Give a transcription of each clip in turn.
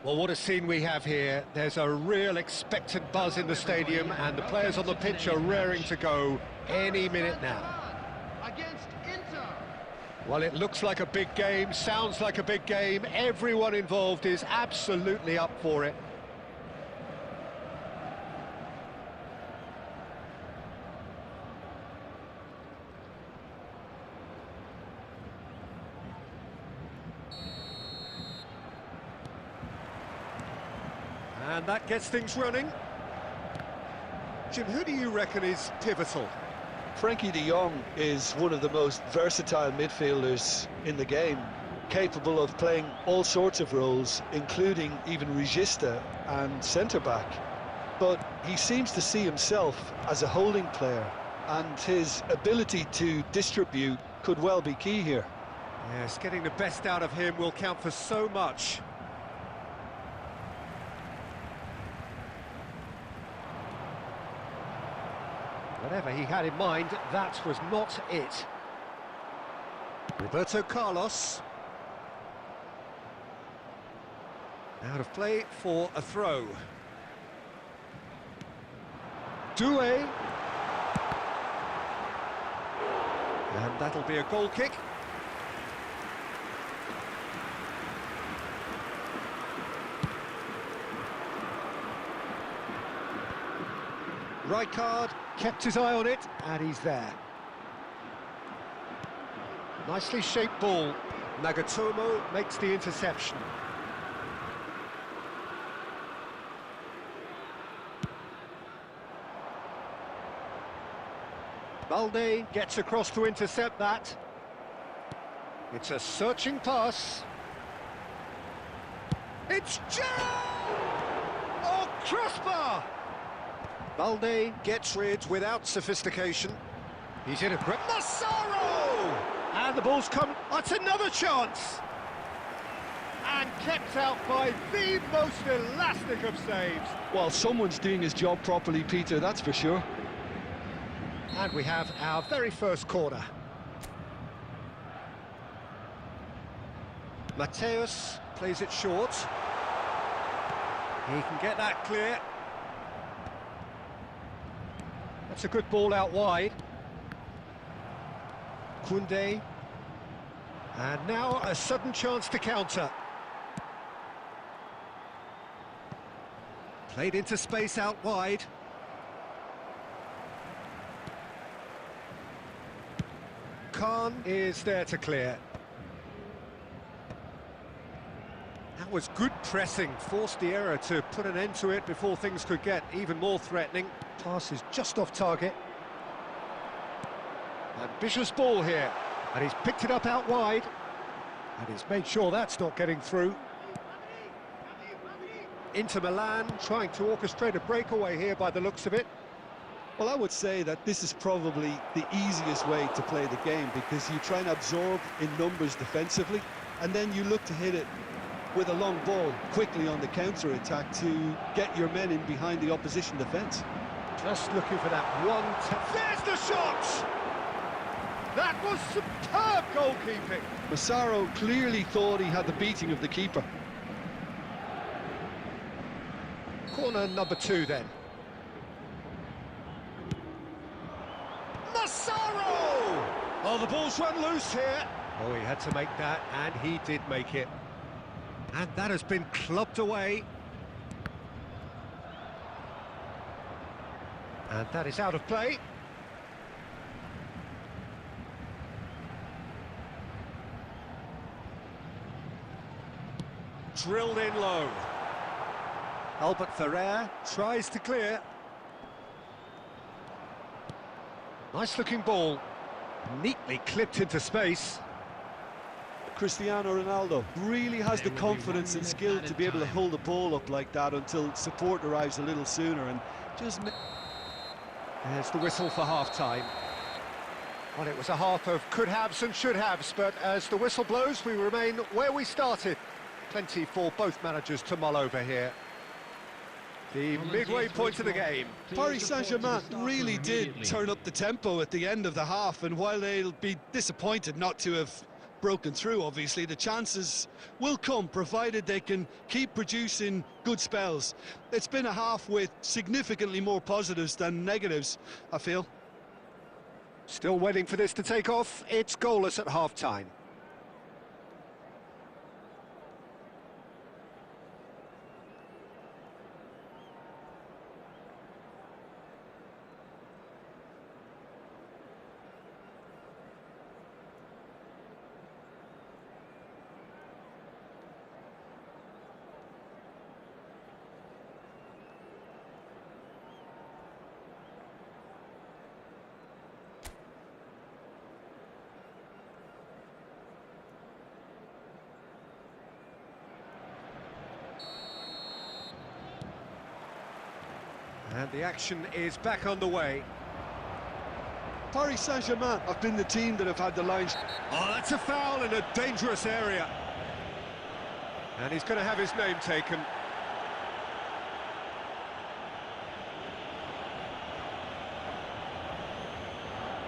Well, what a scene we have here. There's a real expectant buzz in the stadium, and the players on the pitch are raring to go any minute now. Against Inter. Well, it looks like a big game, sounds like a big game. Everyone involved is absolutely up for it. And that gets things running. Jim, who do you reckon is pivotal? Frankie de Jong is one of the most versatile midfielders in the game, capable of playing all sorts of roles, including even regista and centre-back. But he seems to see himself as a holding player, and his ability to distribute could well be key here. Yes, getting the best out of him will count for so much. Whatever he had in mind, that was not it. Roberto Carlos. Out of play for a throw. Doué. And that'll be a goal kick. Rijkaard kept his eye on it, and he's there. Nicely shaped ball. Nagatomo makes the interception. Balde gets across to intercept that. It's a searching pass. It's Joe! Oh, crossbar! Balde gets rid without sophistication. He's in a grip. Massaro! And the ball's come. That's another chance! And kept out by the most elastic of saves. Well, someone's doing his job properly, Peter, that's for sure. And we have our very first corner. Mateus plays it short. He can get that clear. That's a good ball out wide. Koundé. And now a sudden chance to counter. Played into space out wide. Khan is there to clear. That was good pressing, forced the error to put an end to it before things could get even more threatening. Pass is just off target. Ambitious ball here, and he's picked it up out wide, and he's made sure that's not getting through. Inter Milan trying to orchestrate a breakaway here by the looks of it. Well, I would say that this is probably the easiest way to play the game, because you try and absorb in numbers defensively, and then you look to hit it with a long ball quickly on the counter-attack to get your men in behind the opposition defence. Just looking for that one. There's the shot! That was superb goalkeeping. Massaro clearly thought he had the beating of the keeper. Corner number 2 then. Massaro! Oh, the ball's run loose here. Oh, he had to make that, and he did make it. And that has been clubbed away. And that is out of play. Drilled in low. Albert Ferrer tries to clear. Nice looking ball. Neatly clipped into space. Cristiano Ronaldo really has the confidence and skill to be able to hold the ball up like that until support arrives a little sooner, and just... There's the whistle for half-time. Well, it was a half of could-haves and should-haves, but as the whistle blows, we remain where we started. Plenty for both managers to mull over here. The midway point of the game. Paris Saint-Germain really did turn up the tempo at the end of the half, and while they'll be disappointed not to have broken through, obviously. The chances will come, provided they can keep producing good spells. It's been a half with significantly more positives than negatives, I feel. Still waiting for this to take off. It's goalless at half-time. And the action is back on the way. Paris Saint-Germain have been the team that have had the lines. Oh, that's a foul in a dangerous area. And he's going to have his name taken.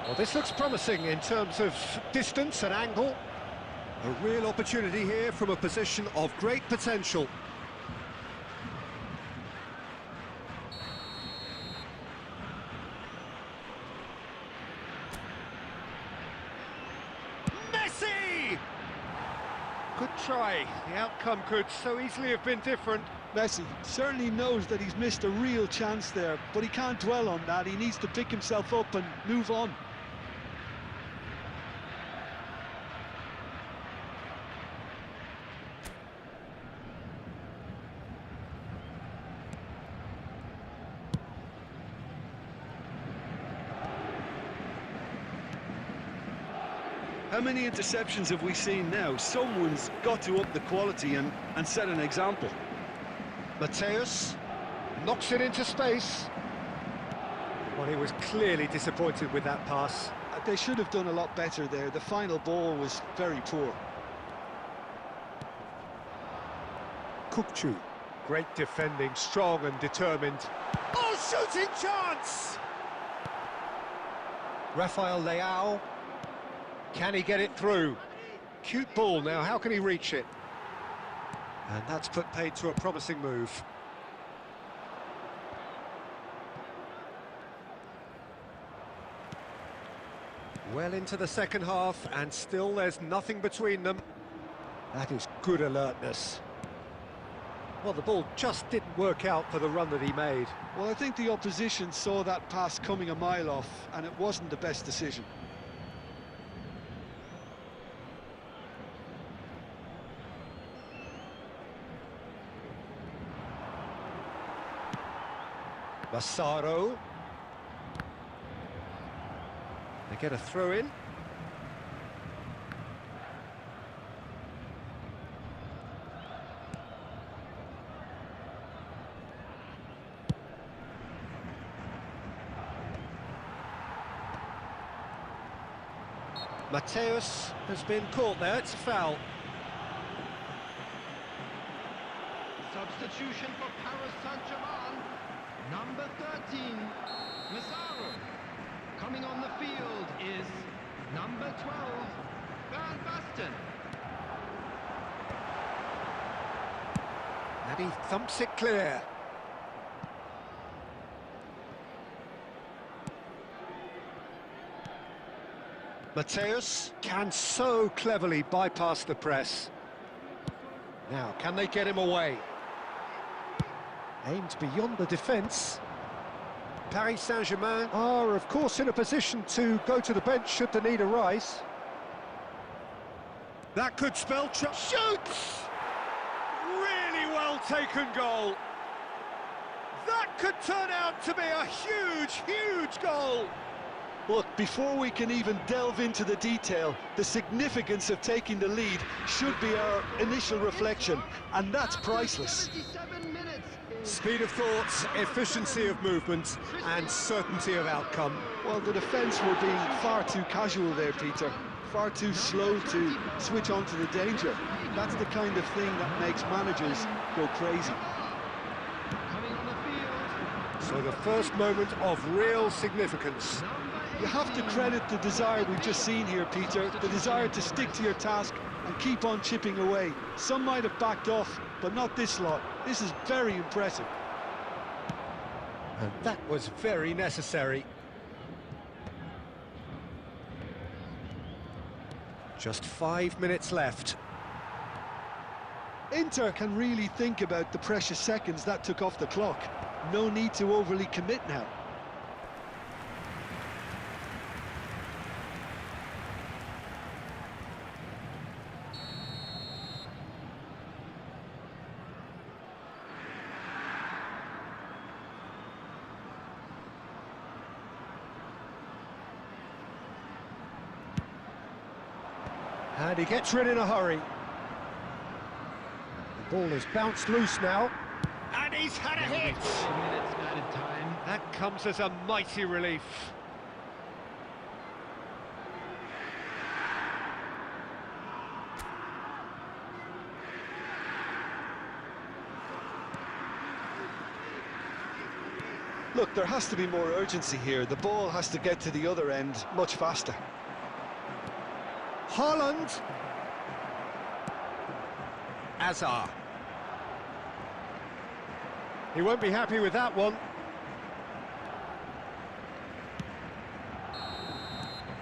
Well, this looks promising in terms of distance and angle. A real opportunity here from a position of great potential. Good try. The outcome could so easily have been different. Messi certainly knows that he's missed a real chance there, but he can't dwell on that. He needs to pick himself up and move on. How many interceptions have we seen now? Someone's got to up the quality and set an example. Mateus knocks it into space. Well, he was clearly disappointed with that pass. They should have done a lot better there. The final ball was very poor. Kukçu, great defending, strong and determined. Oh, shooting chance! Rafael Leao. Can he get it through? Cute ball now, how can he reach it? And that's put paid to a promising move. Well into the second half, and still there's nothing between them. That is good alertness. Well, the ball just didn't work out for the run that he made. Well, I think the opposition saw that pass coming a mile off, and it wasn't the best decision. Massaro. They get a throw in. Mateus has been caught there, it's a foul. Substitution for Paris Saint-Germain. Number 13, Massaro. Coming on the field is number 12, Van Basten. And he thumps it clear. Mateus can so cleverly bypass the press. Now, can they get him away? Aimed beyond the defence. Paris Saint-Germain are, of course, in a position to go to the bench should the need arise. That could spell trouble. Shoots! Really well taken goal. That could turn out to be a huge, huge goal. Look, before we can even delve into the detail, the significance of taking the lead should be our initial reflection, and that's priceless. Speed of thoughts, efficiency of movement, and certainty of outcome. Well, the defence were being far too casual there, Peter. Far too slow to switch on to the danger. That's the kind of thing that makes managers go crazy. So the first moment of real significance. You have to credit the desire we've just seen here, Peter, the desire to stick to your task and keep on chipping away. Some might have backed off, but not this lot. This is very impressive. And that was very necessary. Just 5 minutes left. Inter can really think about the precious seconds that took off the clock. No need to overly commit now. And he gets rid in a hurry. The ball has bounced loose now. And he's had a hit! 5 minutes added time. That comes as a mighty relief. Look, there has to be more urgency here. The ball has to get to the other end much faster. Holland. Azar. He won't be happy with that one.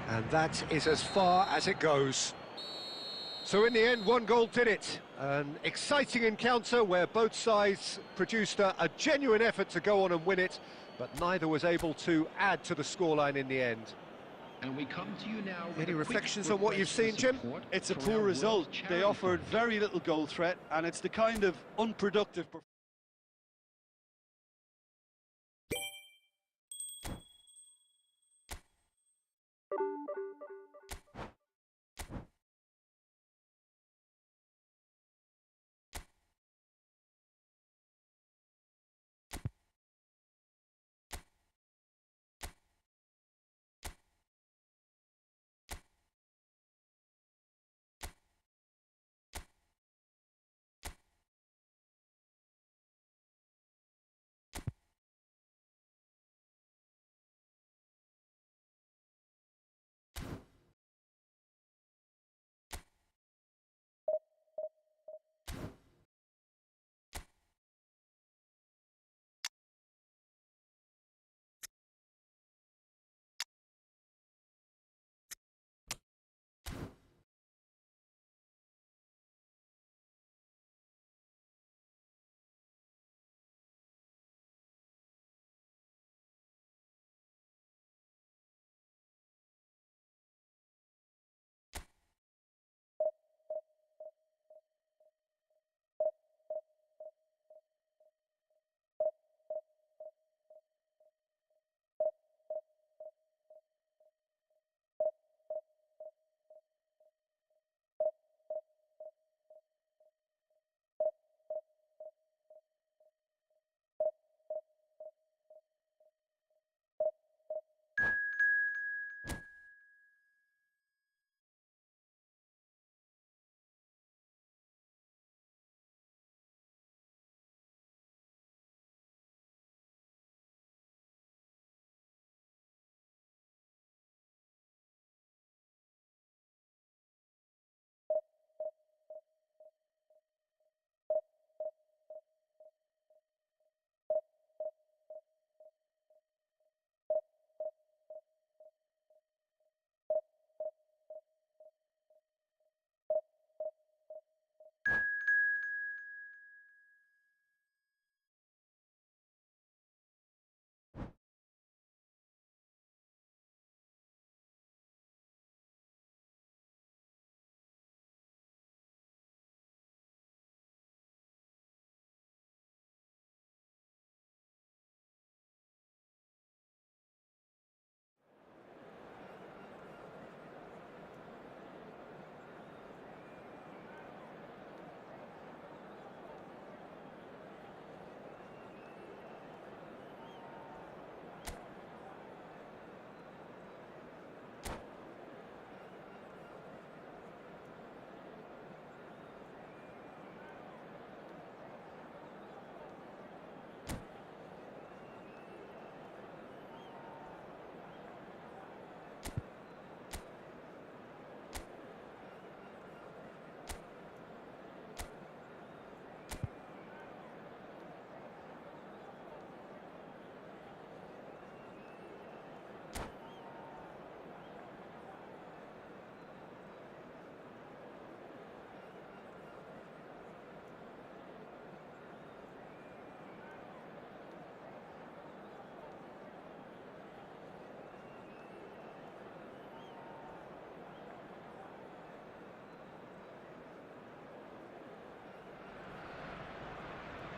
And that is as far as it goes. So in the end, one goal did it. An exciting encounter where both sides produced a genuine effort to go on and win it, but neither was able to add to the scoreline in the end. And we come to you now with Any a quick reflections on what you've request for seen, Jim? support It's a from poor our result. World They Charity offered Fund. very little goal threat, and it's the kind of unproductive performance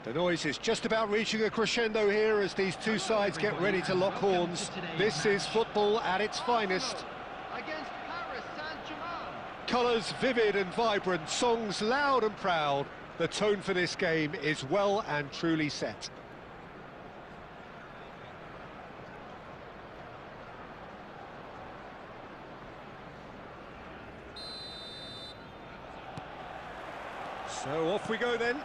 The noise is just about reaching a crescendo here as these two sides get ready to lock horns. This is football at its finest. Against Paris Saint-Germain. Colours vivid and vibrant, songs loud and proud. The tone for this game is well and truly set. So off we go then.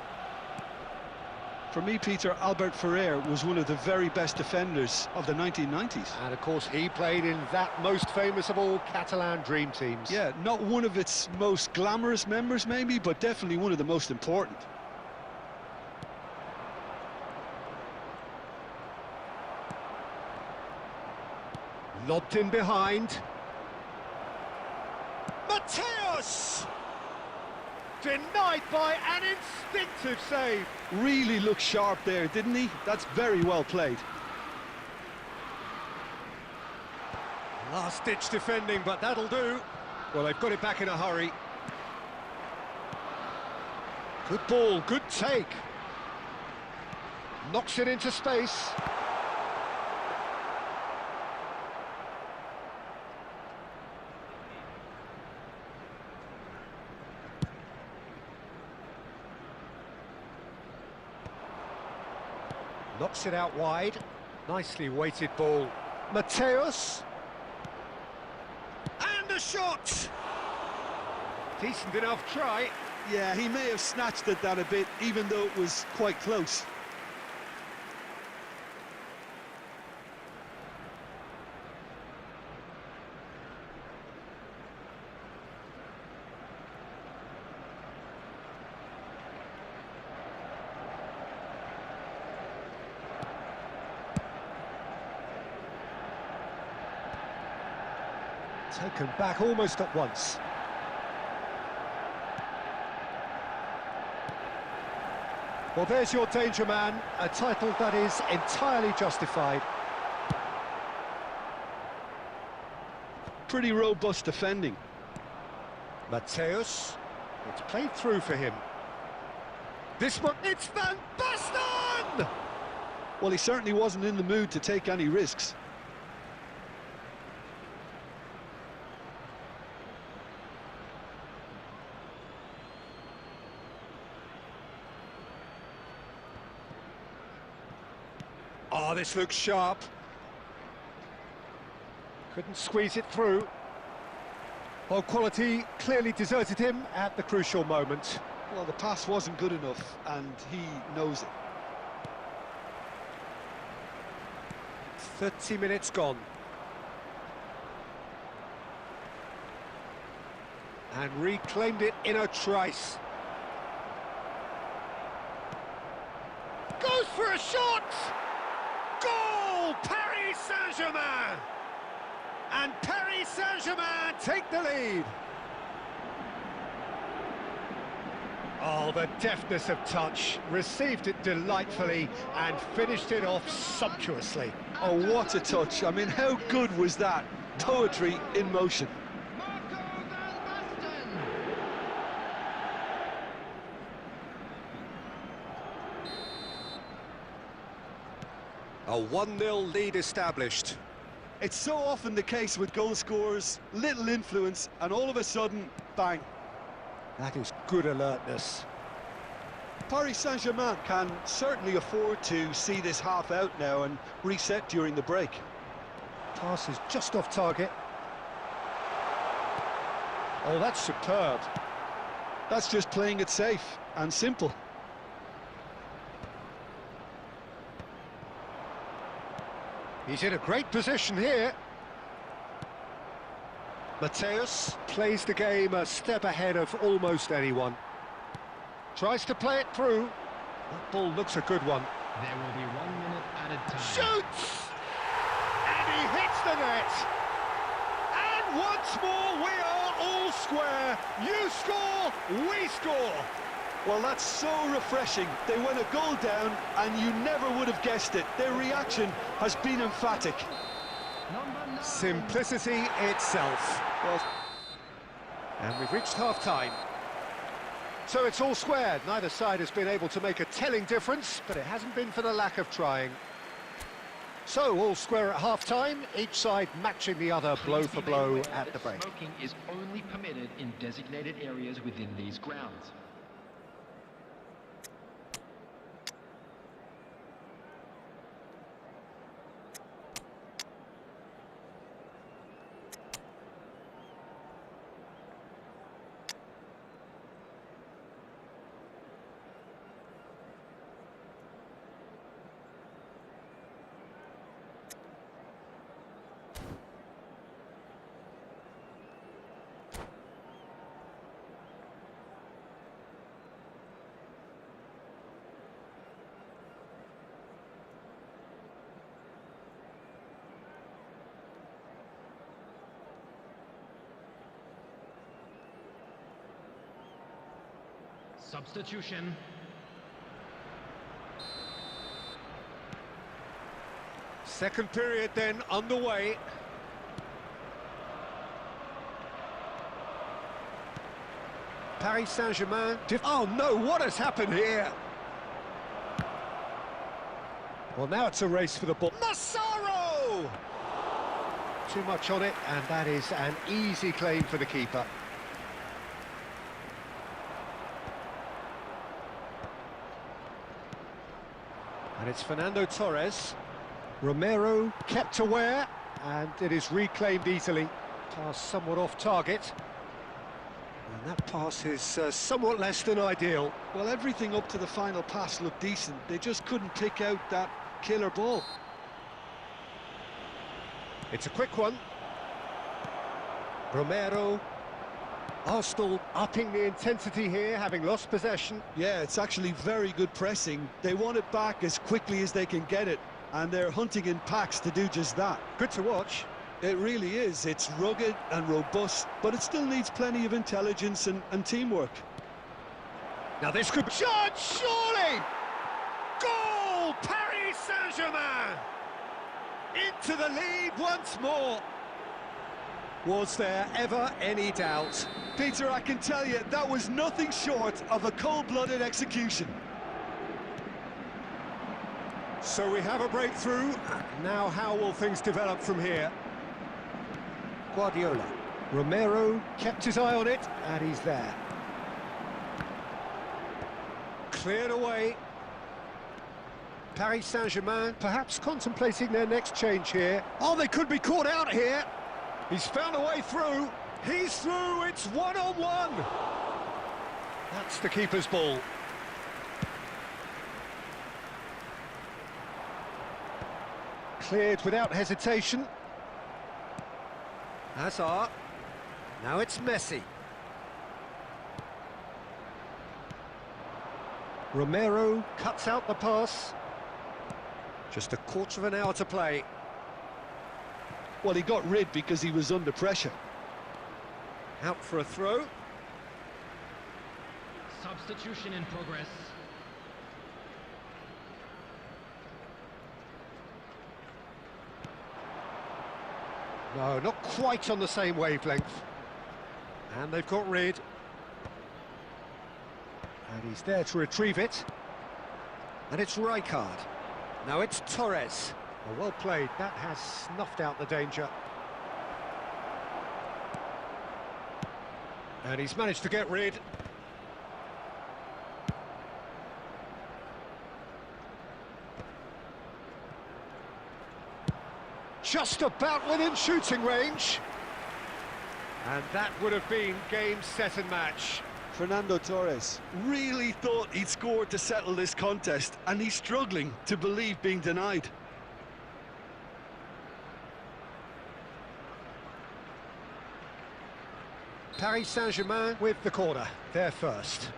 For me, Peter, Albert Ferrer was one of the very best defenders of the 1990s. And of course he played in that most famous of all Catalan dream teams. Yeah, not one of its most glamorous members maybe, but definitely one of the most important. Lobbed in behind. Mateus! Denied by an instinctive save. Really looked sharp there, didn't he? That's very well played. Last-ditch defending, but that'll do. Well, they've got it back in a hurry. Good ball, good take. Knocks it into space. Knocks it out wide. Nicely weighted ball. Mateus. And a shot! Decent enough try. Yeah, he may have snatched at that a bit, even though it was quite close. Taken back almost at once. Well, there's your danger man, a title that is entirely justified. Pretty robust defending. Mateus, it's played through for him. This one, it's Van Basten! Well, he certainly wasn't in the mood to take any risks. Oh, this looks sharp. Couldn't squeeze it through. Well, quality clearly deserted him at the crucial moment. Well, the pass wasn't good enough, and he knows it. 30 minutes gone. And reclaimed it in a trice. Goes for a shot! Goal! Paris Saint-Germain! And Paris Saint-Germain take the lead. Oh, the deftness of touch. Received it delightfully and finished it off sumptuously. Oh, what a touch. I mean, how good was that? Poetry in motion. A 1-0 lead established. It's so often the case with goal scorers, little influence, and all of a sudden, bang. That is good alertness. Paris Saint-Germain can certainly afford to see this half out now and reset during the break. Pass is just off target. Oh, that's superb. That's just playing it safe and simple. He's in a great position here. Mateus plays the game a step ahead of almost anyone. Tries to play it through. That ball looks a good one. There will be 1 minute added time. Shoots! And he hits the net. And once more we are all square. You score, we score. Well, that's so refreshing. They went a goal down and you never would have guessed it. Their reaction has been emphatic. Simplicity itself. Well, and we've reached half-time. So it's all squared. Neither side has been able to make a telling difference, but it hasn't been for the lack of trying. So all square at half-time, each side matching the other blow for blow at the break. Smoking is only permitted in designated areas within these grounds. Substitution. Second period then underway. Paris Saint-Germain. Oh no, what has happened here? Well, now it's a race for the ball. Massaro! Too much on it, and that is an easy claim for the keeper. And it's Fernando Torres. Romero kept aware, and it is reclaimed easily. Pass somewhat off target. And that pass is somewhat less than ideal. Well, everything up to the final pass looked decent. They just couldn't pick out that killer ball. It's a quick one. Romero. Arsenal upping the intensity here, having lost possession. Yeah, it's actually very good pressing. They want it back as quickly as they can get it, and they're hunting in packs to do just that. Good to watch. It really is. It's rugged and robust, but it still needs plenty of intelligence and teamwork. Now this could be... Shot, surely! Goal! Paris Saint-Germain! Into the lead once more. Was there ever any doubt? Peter, I can tell you, that was nothing short of a cold-blooded execution. So we have a breakthrough. Now how will things develop from here? Guardiola. Romero kept his eye on it, and he's there. Cleared away. Paris Saint-Germain perhaps contemplating their next change here. Oh, they could be caught out here. He's found a way through. He's through. It's one-on-one. That's the keeper's ball. Cleared without hesitation. Hazard. Now it's Messi. Romero cuts out the pass. Just a quarter of an hour to play. Well, he got rid because he was under pressure. Out for a throw. Substitution in progress. No, not quite on the same wavelength. And they've got rid. And he's there to retrieve it. And it's Rijkaard. Now it's Torres. Well played. That has snuffed out the danger. And he's managed to get rid. Just about within shooting range. And that would have been game, set and match. Fernando Torres really thought he'd scored to settle this contest, and he's struggling to believe being denied. Paris Saint-Germain with the corner, they're first.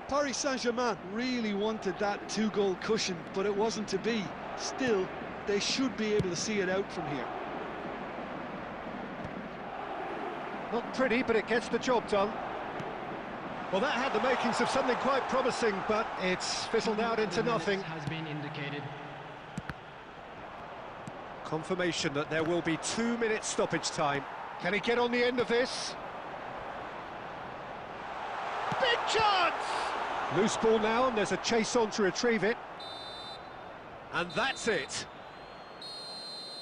Paris Saint-Germain really wanted that two-goal cushion, but it wasn't to be. Still, they should be able to see it out from here. Not pretty, but it gets the job done. Well, that had the makings of something quite promising, but it's fizzled out into nothing. Has been indicated. Confirmation that there will be 2 minutes stoppage time. Can he get on the end of this? Big chance! Loose ball now, and there's a chase on to retrieve it. And that's it.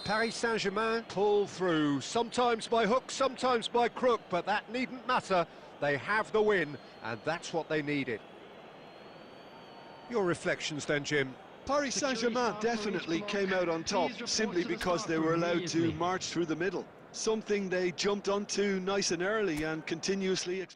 Paris Saint-Germain pull through, sometimes by hook, sometimes by crook, but that needn't matter. They have the win, and that's what they needed. Your reflections then, Jim? Paris Saint-Germain definitely came out on top simply because they were allowed to march through the middle, something they jumped onto nice and early and continuously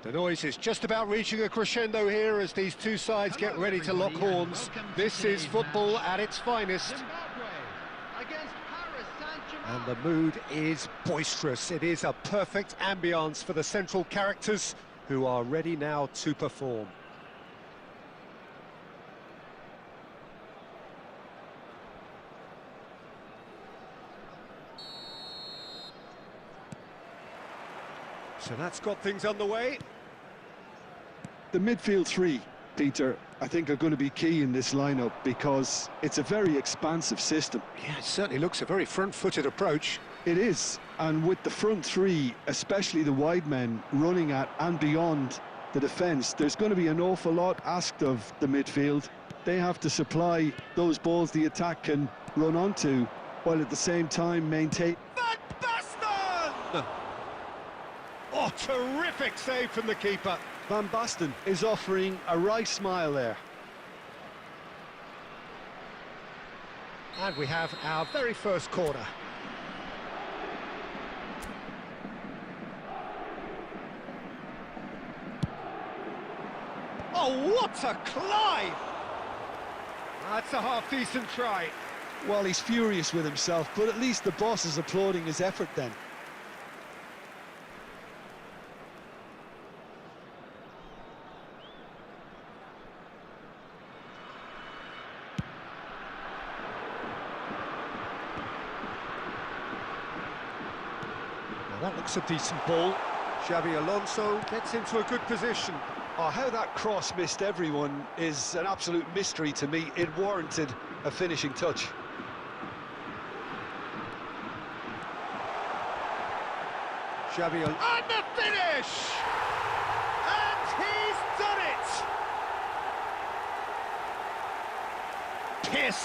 The noise is just about reaching a crescendo here as these two sides get ready to lock horns. This is football at its finest. And the mood is boisterous. It is a perfect ambience for the central characters who are ready now to perform. So that's got things underway. The midfield three, Peter, I think are going to be key in this lineup because it's a very expansive system. Yeah, it certainly looks a very front-footed approach. It is, and with the front three, especially the wide men, running at and beyond the defence, there's going to be an awful lot asked of the midfield. They have to supply those balls the attack can run onto, while at the same time maintain... Van Basten! Oh, terrific save from the keeper. Van Basten is offering a right smile there. And we have our very first corner. Oh, what a climb! That's a half-decent try. Well, he's furious with himself, but at least the boss is applauding his effort then. That looks a decent ball. Xabi Alonso gets into a good position. Oh, how that cross missed everyone is an absolute mystery to me. It warranted a finishing touch. Xabi Alonso. And the finish! And he's done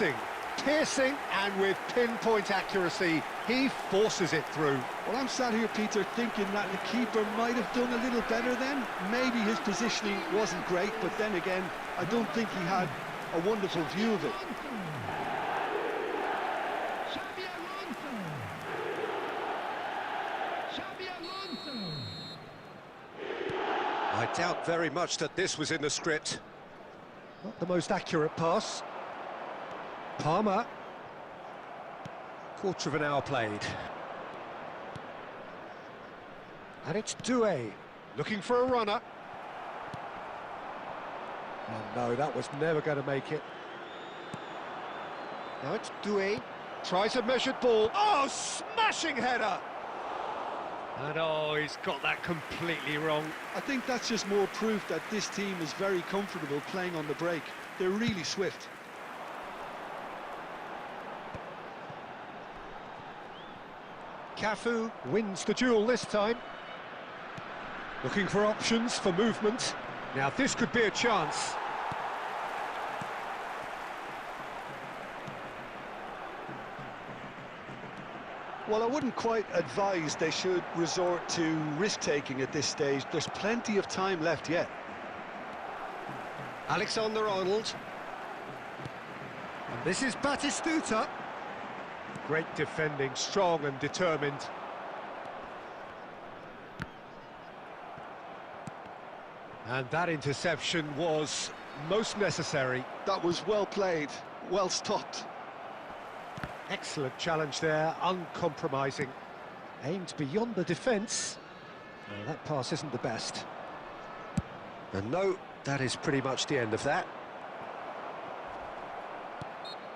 it! Piercing, and with pinpoint accuracy, he forces it through. Well, I'm sat here, Peter, thinking that the keeper might have done a little better then. Maybe his positioning wasn't great, but then again, I don't think he had a wonderful view of it. I doubt very much that this was in the script. Not the most accurate pass. Palmer. Quarter of an hour played. And it's Doué, looking for a runner. Oh no, that was never going to make it. Now it's Doué, tries a measured ball. Oh, smashing header! And oh, he's got that completely wrong. I think that's just more proof that this team is very comfortable playing on the break. They're really swift. Cafu wins the duel this time. Looking for options for movement. Now this could be a chance. Well, I wouldn't quite advise they should resort to risk-taking at this stage. There's plenty of time left yet. Alexander-Arnold. And this is Batistuta. Great defending, strong and determined. And that interception was most necessary. That was well played, well stopped. Excellent challenge there, uncompromising. Aimed beyond the defence. Well, that pass isn't the best. And no, that is pretty much the end of that.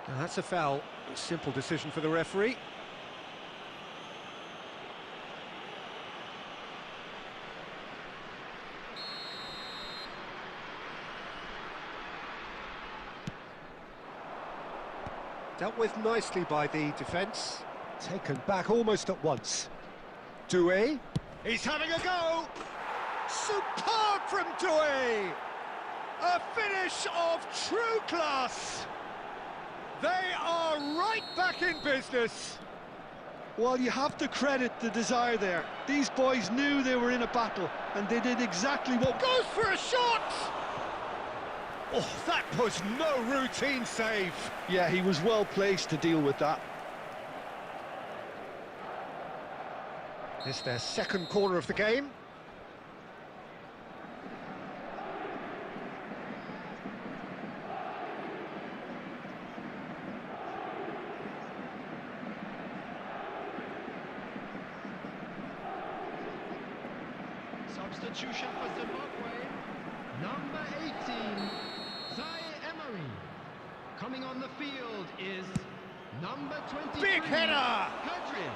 Now, that's a foul. A simple decision for the referee. Dealt with nicely by the defence. Taken back almost at once. Doué. He's having a go! Superb from Doué! A finish of true class! They are right back in business. Well, you have to credit the desire there. These boys knew they were in a battle, and they did exactly what... Goes for a shot! Oh, that was no routine save. Yeah, he was well placed to deal with that. It's their second corner of the game. Substitution for Zimbabwe. Number 18, Zaire Emery. Coming on the field is number 23. Big header! Pedri.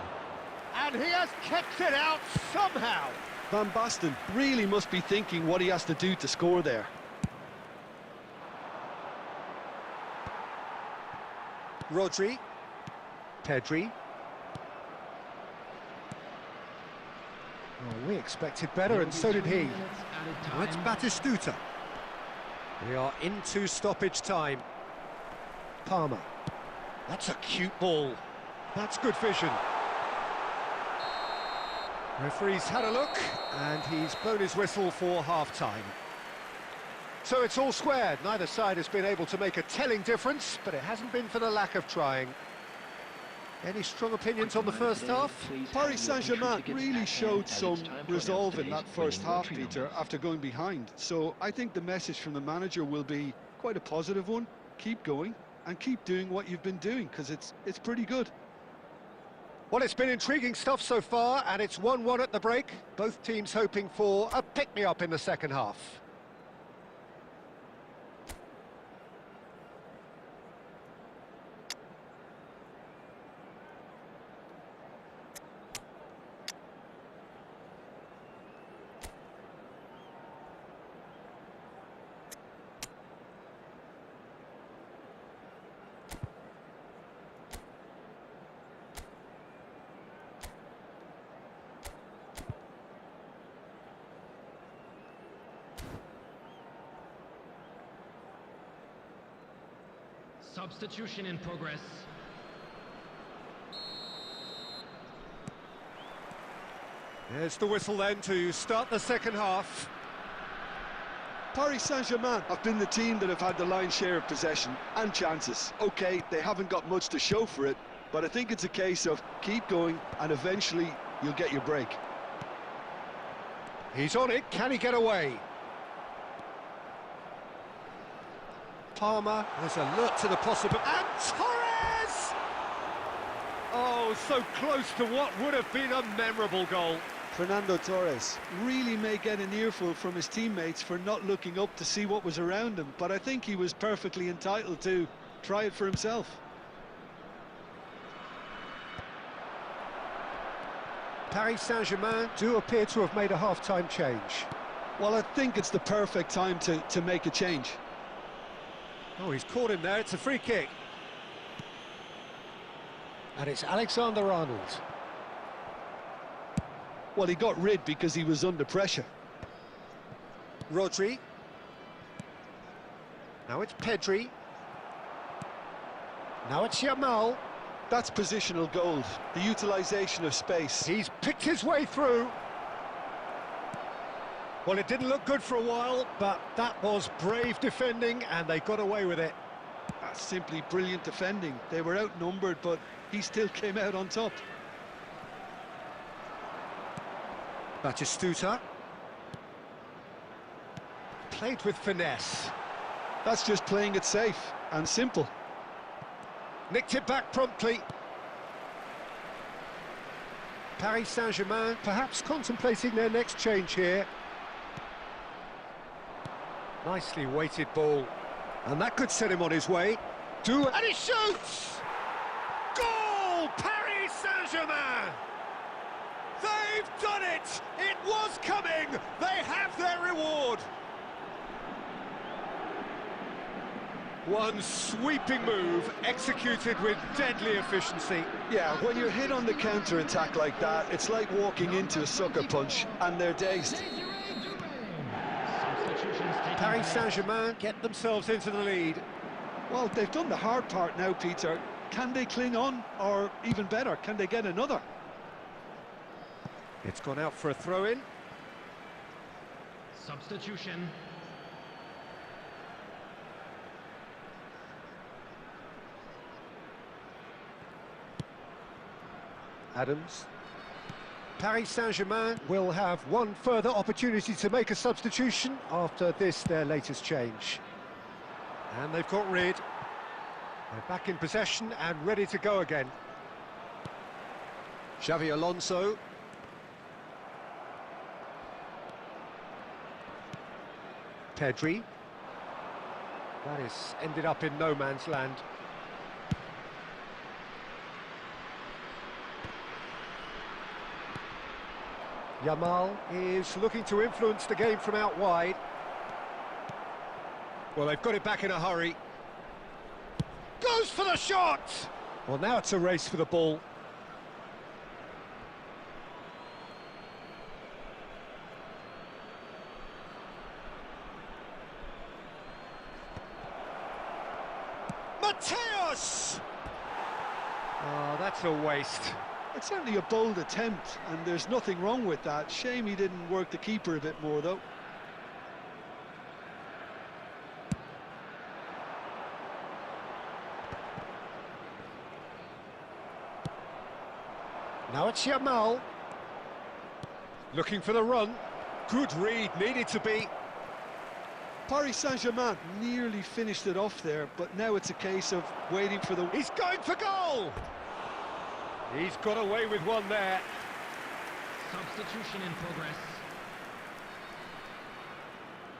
And he has kept it out somehow. Van Basten really must be thinking what he has to do to score there. Rodri. Pedri. Oh, we expected better, and so did he. Now it's Batistuta. We are into stoppage time. Palmer. That's a cute ball. That's good vision. Referee's had a look, and he's blown his whistle for half-time. So it's all squared. Neither side has been able to make a telling difference, but it hasn't been for the lack of trying. Any strong opinions on the first half? Paris Saint-Germain really showed some resolve in that first half, Peter, after going behind. So I think the message from the manager will be quite a positive one. Keep going and keep doing what you've been doing, because it's pretty good. Well, it's been intriguing stuff so far, and it's 1-1 at the break. Both teams hoping for a pick-me-up in the second half. Substitution in progress. There's the whistle then to start the second half. Paris Saint-Germain have been the team that have had the lion's share of possession and chances. OK, they haven't got much to show for it, but I think it's a case of keep going and eventually you'll get your break. He's on it, can he get away? Palmer, there's a look to the possibility, and Torres! Oh, so close to what would have been a memorable goal. Fernando Torres really may get an earful from his teammates for not looking up to see what was around him, but I think he was perfectly entitled to try it for himself. Paris Saint-Germain do appear to have made a half-time change. Well, I think it's the perfect time to make a change. Oh, he's caught him there, it's a free kick. And it's Alexander-Arnold. Well, he got rid because he was under pressure. Rodri. Now it's Pedri. Now it's Yamal. That's positional gold, the utilisation of space. He's picked his way through. Well, it didn't look good for a while, but that was brave defending, and they got away with it. That's simply brilliant defending. They were outnumbered, but he still came out on top. Batistuta. Played with finesse. That's just playing it safe and simple. Nicked it back promptly. Paris Saint-Germain perhaps contemplating their next change here. Nicely weighted ball. And that could set him on his way. And he shoots! Goal! Paris Saint-Germain! They've done it! It was coming! They have their reward! One sweeping move, executed with deadly efficiency. Yeah, when you're hit on the counter-attack like that, it's like walking into a sucker punch, and they're dazed. Paris Saint-Germain get themselves into the lead. Well, they've done the hard part now, Peter. Can they cling on, or even better, can they get another? It's gone out for a throw-in. Substitution. Adams. Paris Saint-Germain will have one further opportunity to make a substitution after this, their latest change. And they've got rid. They're back in possession and ready to go again. Xavi Alonso. Pedri. That is ended up in no man's land. Yamal is looking to influence the game from out wide. Well, they've got it back in a hurry. Goes for the shot! Well, now it's a race for the ball. Mateus! Oh, that's a waste. It's certainly a bold attempt, and there's nothing wrong with that. Shame he didn't work the keeper a bit more, though. Now it's Yamal. Looking for the run. Good read, needed to be. Paris Saint-Germain nearly finished it off there, but now it's a case of waiting for the... He's going for goal! He's got away with one there. Substitution in progress.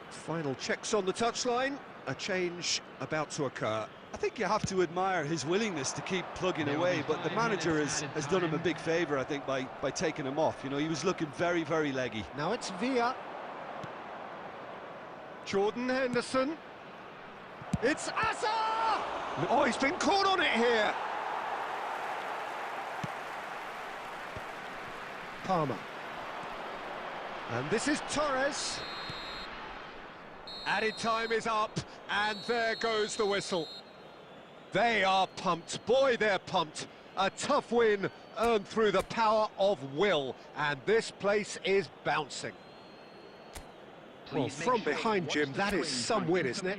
Final checks on the touchline. A change about to occur. I think you have to admire his willingness to keep plugging away, but the manager has done him a big favour, I think, by taking him off. You know, he was looking very, very leggy. Now it's Villa. Jordan Henderson. It's Asa! Oh, he's been caught on it here. Palmer. And this is Torres. Added time is up, and there goes the whistle. They are pumped. Boy, they're pumped. A tough win earned through the power of will, and this place is bouncing. Well, from behind, Jim, that is some win, isn't it?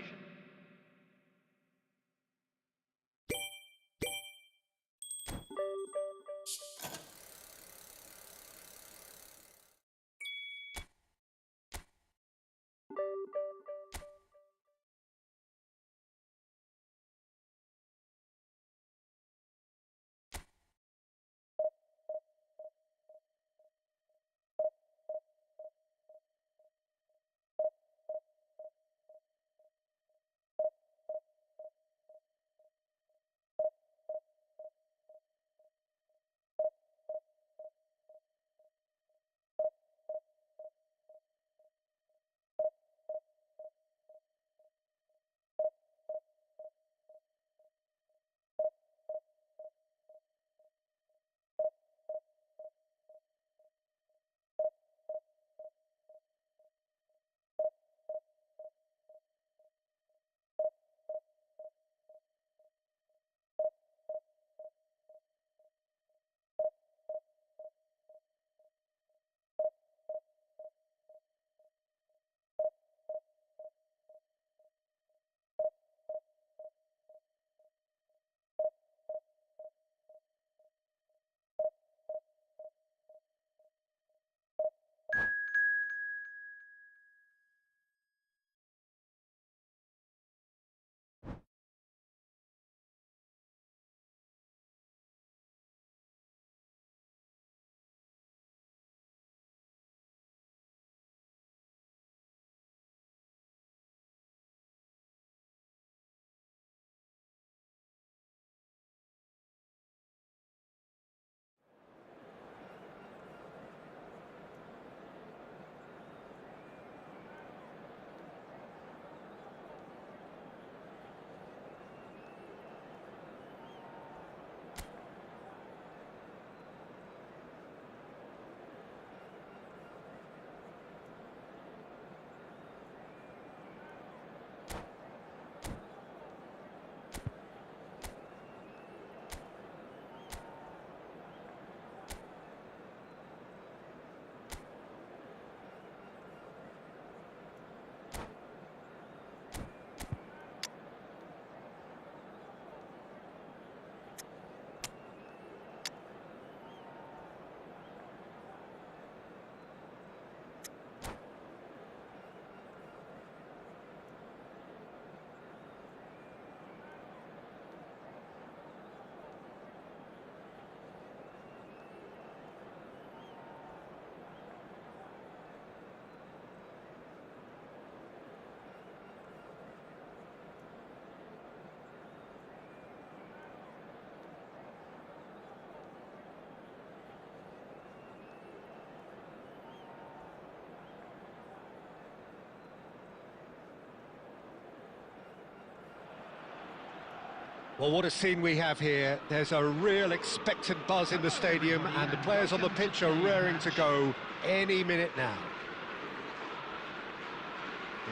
Well, what a scene we have here. There's a real expectant buzz in the stadium, and the players on the pitch are raring to go any minute now.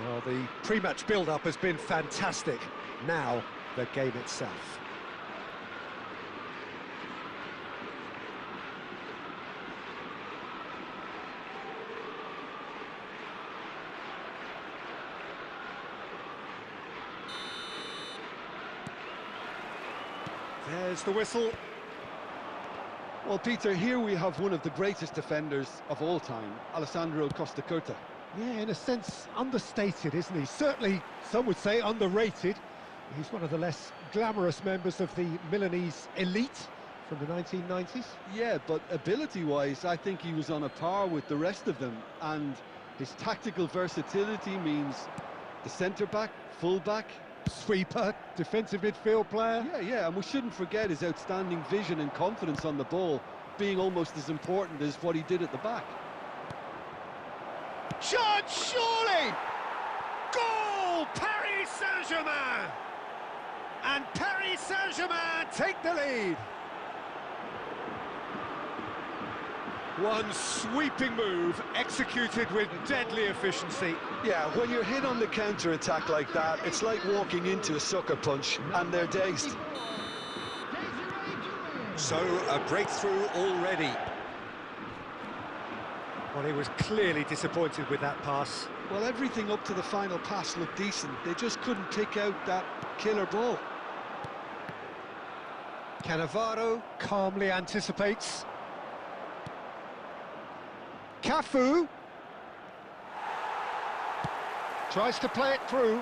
Well, the pre-match build-up has been fantastic. Now, the game itself. There's the whistle. Well, Peter, here we have one of the greatest defenders of all time, Alessandro Costa Curta. Yeah, in a sense, understated, isn't he? Certainly, some would say underrated. He's one of the less glamorous members of the Milanese elite from the 1990s. Yeah, but ability-wise, I think he was on a par with the rest of them. And his tactical versatility means the centre-back, full-back, Sweeper, defensive midfield player. Yeah, and we shouldn't forget his outstanding vision and confidence on the ball being almost as important as what he did at the back. Shot, surely! Goal! Paris Saint-Germain! And Paris Saint-Germain take the lead. One sweeping move, executed with deadly efficiency. Yeah, when you're hit on the counter-attack like that, it's like walking into a sucker punch, and they're dazed. So, a breakthrough already. Well, he was clearly disappointed with that pass. Well, everything up to the final pass looked decent. They just couldn't pick out that killer ball. Cannavaro calmly anticipates. Cafu tries to play it through.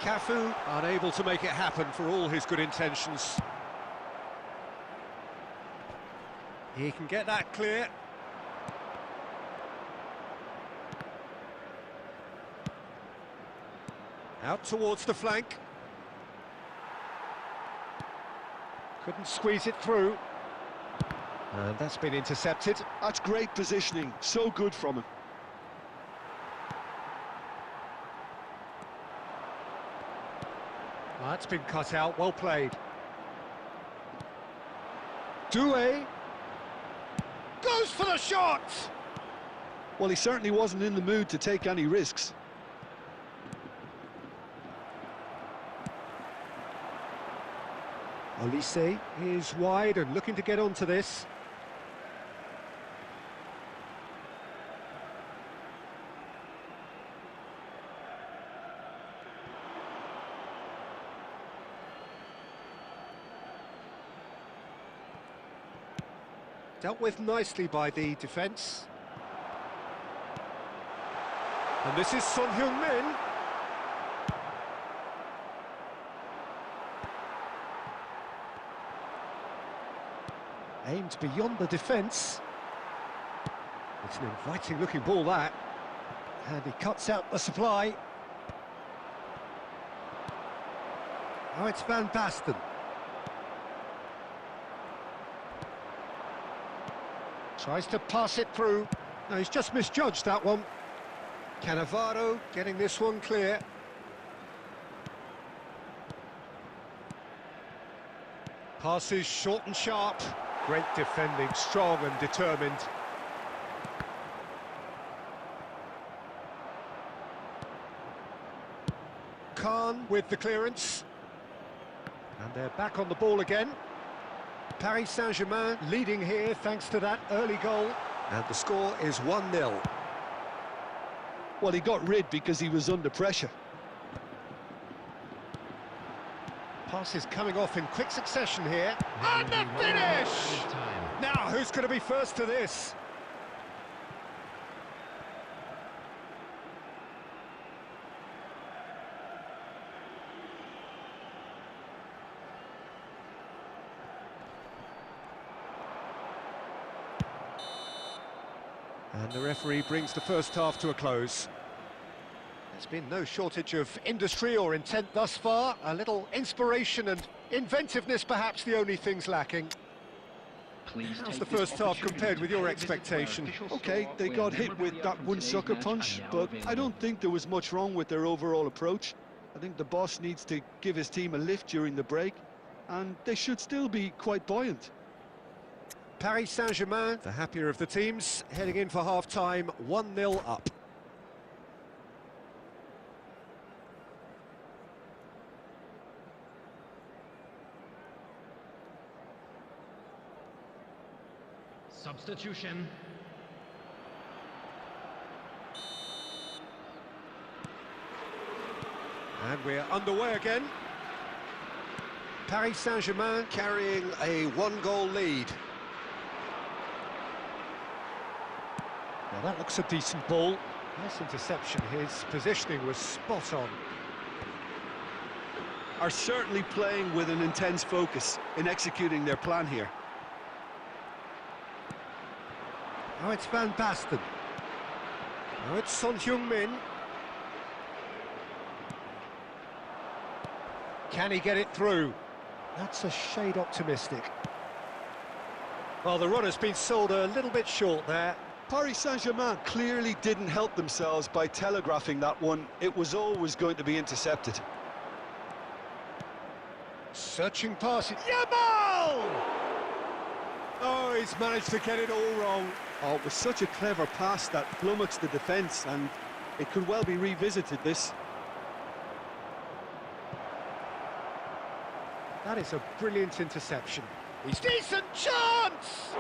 Cafu unable to make it happen for all his good intentions. He can get that clear. Out towards the flank. Couldn't squeeze it through. And that's been intercepted. That's great positioning, so good from him. Well, that's been cut out, well played. Doué goes for the shot! Well, he certainly wasn't in the mood to take any risks. Olise is wide and looking to get onto this. Dealt with nicely by the defence. And this is Son Heung-min. Aimed beyond the defence. It's an inviting looking ball, that. And he cuts out the supply. Now it's Van Basten. Tries to pass it through. No, he's just misjudged that one. Cannavaro getting this one clear. Passes short and sharp. Great defending, strong and determined. Khan with the clearance. And they're back on the ball again. Paris Saint-Germain leading here thanks to that early goal. And the score is 1-0. Well, he got rid because he was under pressure. Passes coming off in quick succession here. And the finish! Now, who's going to be first to this? And the referee brings the first half to a close. There's been no shortage of industry or intent thus far. A little inspiration and inventiveness, perhaps the only things lacking. How's the first half compared with your expectation? Okay, they got hit with that one sucker punch, but I don't think there was much wrong with their overall approach. I think the boss needs to give his team a lift during the break, and they should still be quite buoyant. Paris Saint-Germain, the happier of the teams, heading in for half-time, 1-0 up. Substitution. And we're underway again. Paris Saint-Germain carrying a one-goal lead. Now that looks a decent ball. Nice interception. His positioning was spot on. Are certainly playing with an intense focus in executing their plan here. Now it's Van Basten. Now it's Son Heung-min. Can he get it through? That's a shade optimistic. Well, the run has been sold a little bit short there. Paris Saint-Germain clearly didn't help themselves by telegraphing that one. It was always going to be intercepted. Searching past it. Yamal! Oh, he's managed to get it all wrong. Oh, it was such a clever pass that flummoxed the defence, and it could well be revisited, this. That is a brilliant interception. He's decent chance!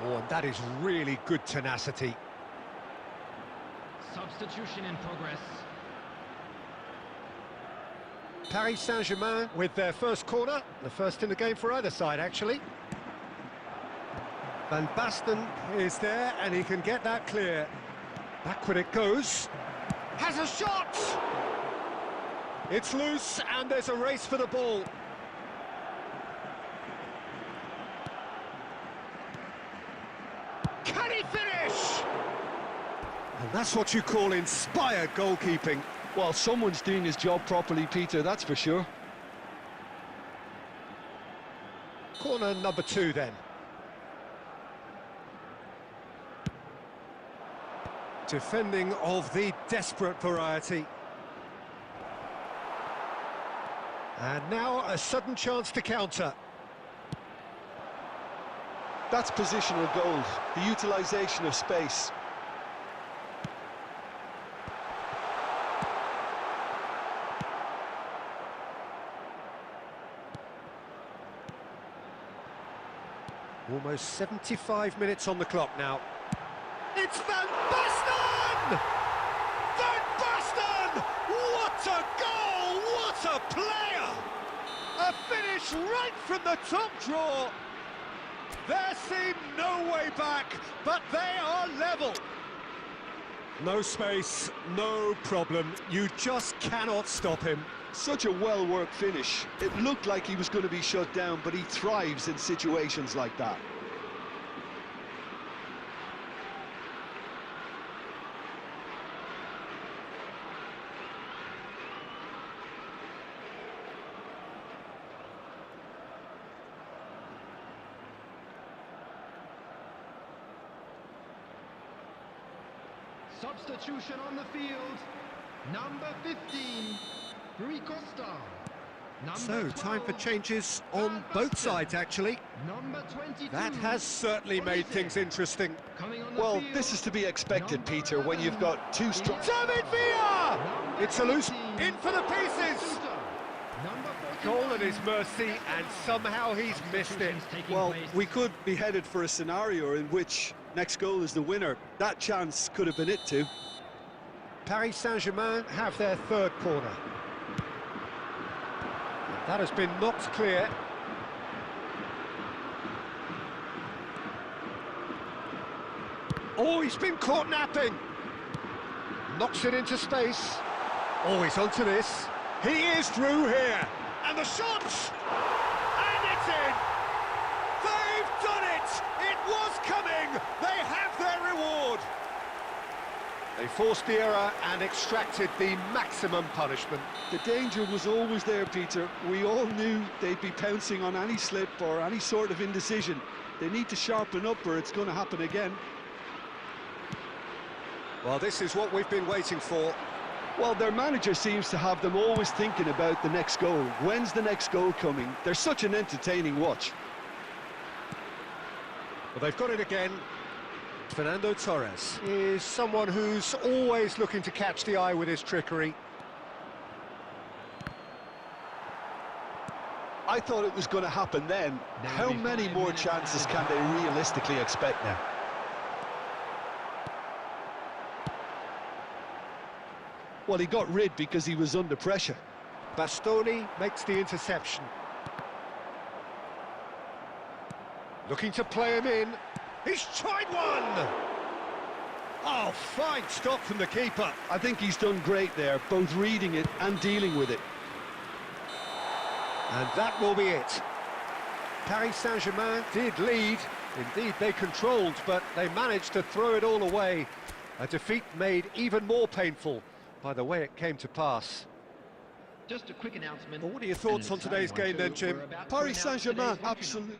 Oh, and that is really good tenacity. Substitution in progress. Paris Saint-Germain with their first corner, the first in the game for either side, actually. Van Basten is there, and he can get that clear. Backward it goes. Has a shot! It's loose, and there's a race for the ball. Can he finish? And that's what you call inspired goalkeeping. Well, someone's doing his job properly, Peter, that's for sure. Corner number 2 then. Defending of the desperate variety. And now a sudden chance to counter. That's positional gold, the utilisation of space. Almost 75 minutes on the clock now. It's Van Basten! Van Basten! What a goal! What a player! A finish right from the top draw. There seemed no way back, but they are level. No space, no problem. You just cannot stop him. Such a well-worked finish. It looked like he was going to be shut down, but he thrives in situations like that. Substitution on the field. Number 15, Rui Costa. So, time for changes on both sides, actually. Number 22. That has certainly made things interesting. Well, this is to be expected, Peter, when you've got two strong... David Villa! It's a loose in for the pieces. Goal at his mercy, and somehow he's missed it. Well, we could be headed for a scenario in which next goal is the winner. That chance could have been it too. Paris Saint-Germain have their third corner. That has been knocked clear. Oh, he's been caught napping. Knocks it into space. Oh, he's onto this. He is through here. And the shot! And it's in! They've done it! It was coming! They have their reward! They forced the error and extracted the maximum punishment. The danger was always there, Peter. We all knew they'd be pouncing on any slip or any sort of indecision. They need to sharpen up or it's going to happen again. Well, this is what we've been waiting for. Well, their manager seems to have them always thinking about the next goal. When's the next goal coming? They're such an entertaining watch. Well, they've got it again. Fernando Torres is someone who's always looking to catch the eye with his trickery. I thought it was going to happen then. How many more chances can they realistically expect now? Well, he got rid because he was under pressure. Bastoni makes the interception. Looking to play him in. He's tried one! Oh, fine stop from the keeper. I think he's done great there, both reading it and dealing with it. And that will be it. Paris Saint-Germain did lead. Indeed, they controlled, but they managed to throw it all away. A defeat made even more painful by the way it came to pass. Just a quick announcement. Well, what are your thoughts on today's game then, Jim? Paris Saint-Germain, absolutely.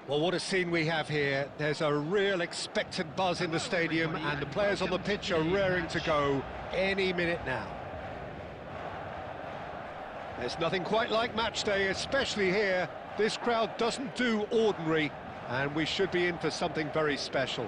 Well, what a scene we have here. There's a real expectant buzz in the stadium, and the players on the pitch are raring to go any minute now. There's nothing quite like match day, especially here. This crowd doesn't do ordinary, and we should be in for something very special.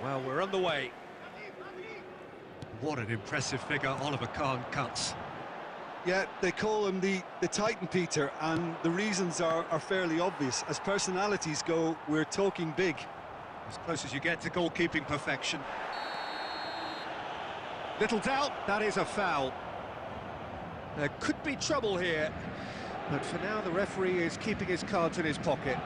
Well, we're on the way. What an impressive figure Oliver Kahn cuts. Yeah, they call him the Titan, Peter, and the reasons are fairly obvious. As personalities go, we're talking big. As close as you get to goalkeeping perfection. Little doubt, that is a foul. There could be trouble here, but for now the referee is keeping his cards in his pocket.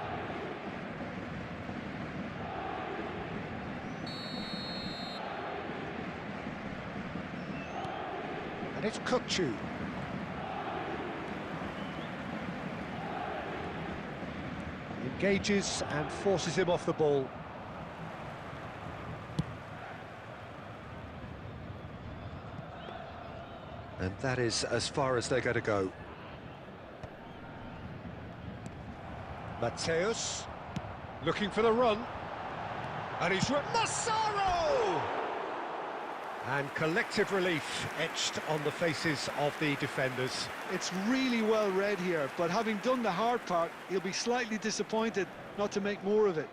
And it's Kukçu. Engages and forces him off the ball. And that is as far as they're going to go. Mateus, looking for the run. And he's... Massaro! And collective relief etched on the faces of the defenders. It's really well read here, but having done the hard part, he'll be slightly disappointed not to make more of it.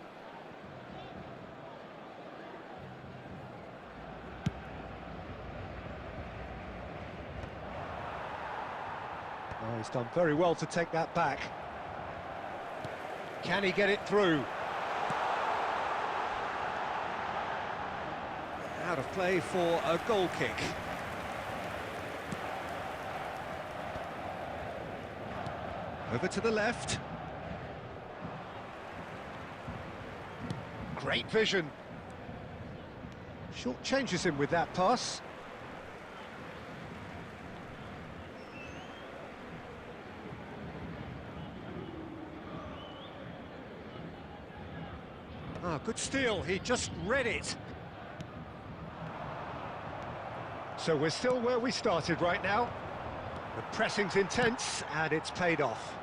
Oh, he's done very well to take that back. Can he get it through? Out of play for a goal kick. Over to the left. Great vision. Short changes him with that pass. Ah, good steal, he just read it. So we're still where we started right now. The pressing's intense and it's paid off.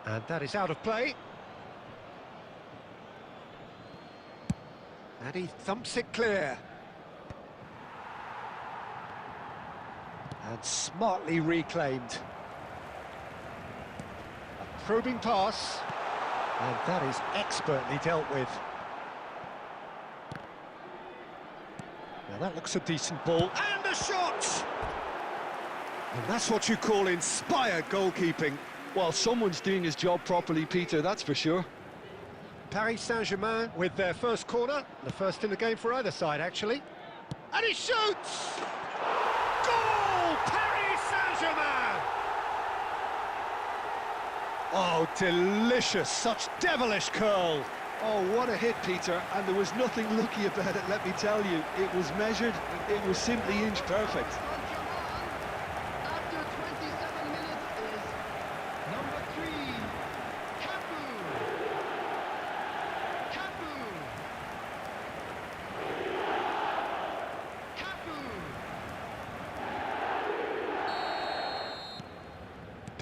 And that is out of play. And he thumps it clear. And smartly reclaimed. A probing pass. And that is expertly dealt with. Now that looks a decent ball. And a shot! And that's what you call inspired goalkeeping. Well, someone's doing his job properly, Peter, that's for sure. Paris Saint-Germain with their first corner, the first in the game for either side, actually. And he shoots! Goal! Paris Saint-Germain! Oh, delicious, such devilish curl. Oh, what a hit, Peter, and there was nothing lucky about it, let me tell you. It was measured, it was simply inch perfect. After 27 minutes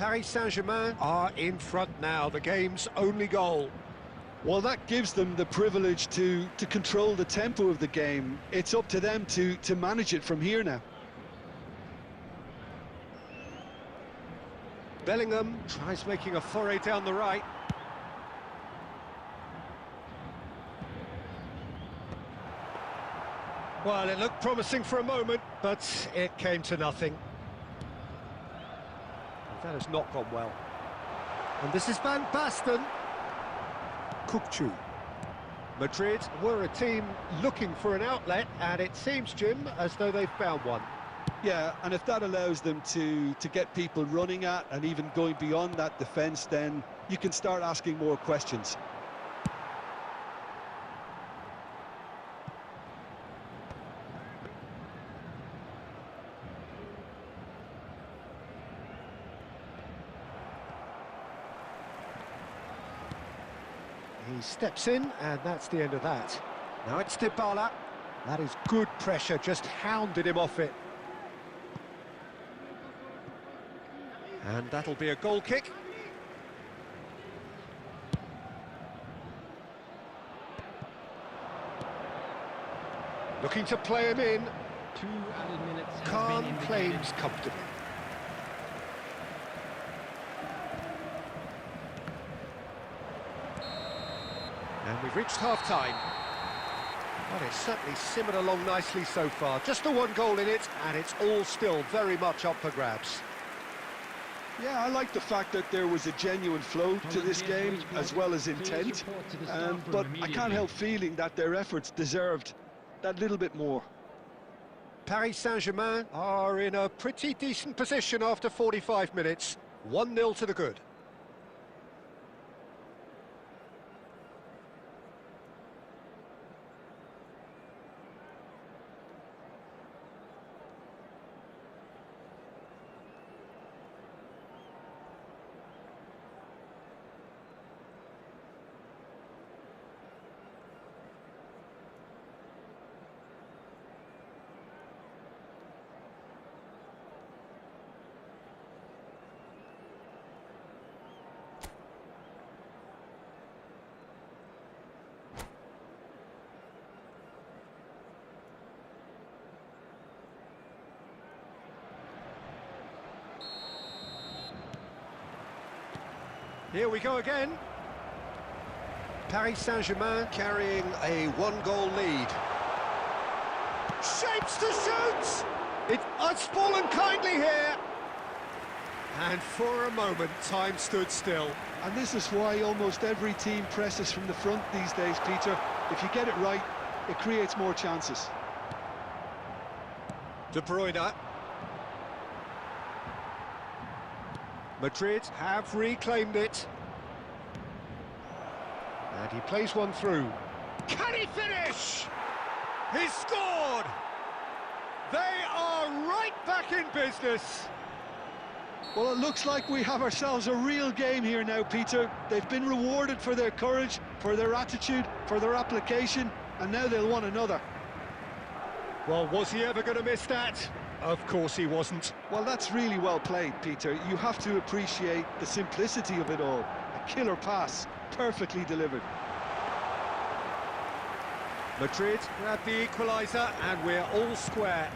Paris Saint-Germain are in front now, the game's only goal. Well, that gives them the privilege to control the tempo of the game. It's up to them to manage it from here now. Bellingham tries making a foray down the right. Well, it looked promising for a moment, but it came to nothing. That has not gone well. And this is Van Basten. Kukçu. Madrid were a team looking for an outlet, and it seems, Jim, as though they've found one. Yeah, and if that allows them to get people running at and even going beyond that defence, then you can start asking more questions. He steps in, and that's the end of that. Now it's Dybala. That is good pressure, just hounded him off it. And that'll be a goal kick. Looking to play him in. 2 added minutes have Khan been claims indicated. comfortably. And we've reached half-time. Well, it's certainly simmered along nicely so far. Just the one goal in it, and it's all still very much up for grabs. Yeah, I like the fact that there was a genuine flow to this game, as well as intent. But I can't help feeling that their efforts deserved that little bit more. Paris Saint-Germain are in a pretty decent position after 45 minutes. 1-0 to the good. Here we go again. Paris Saint-Germain carrying a one-goal lead. Shapes to shoot! It's fallen kindly here. And for a moment, time stood still. And this is why almost every team presses from the front these days, Peter. If you get it right, it creates more chances. De Bruyne. Madrid have reclaimed it. And he plays one through. Can he finish? He's scored! They are right back in business. Well, it looks like we have ourselves a real game here now, Peter. They've been rewarded for their courage, for their attitude, for their application, and now they'll want another. Well, was he ever going to miss that? Of course he wasn't. Well, that's really well played, Peter. You have to appreciate the simplicity of it all. A killer pass, perfectly delivered. Madrid grab the equaliser, and we're all square.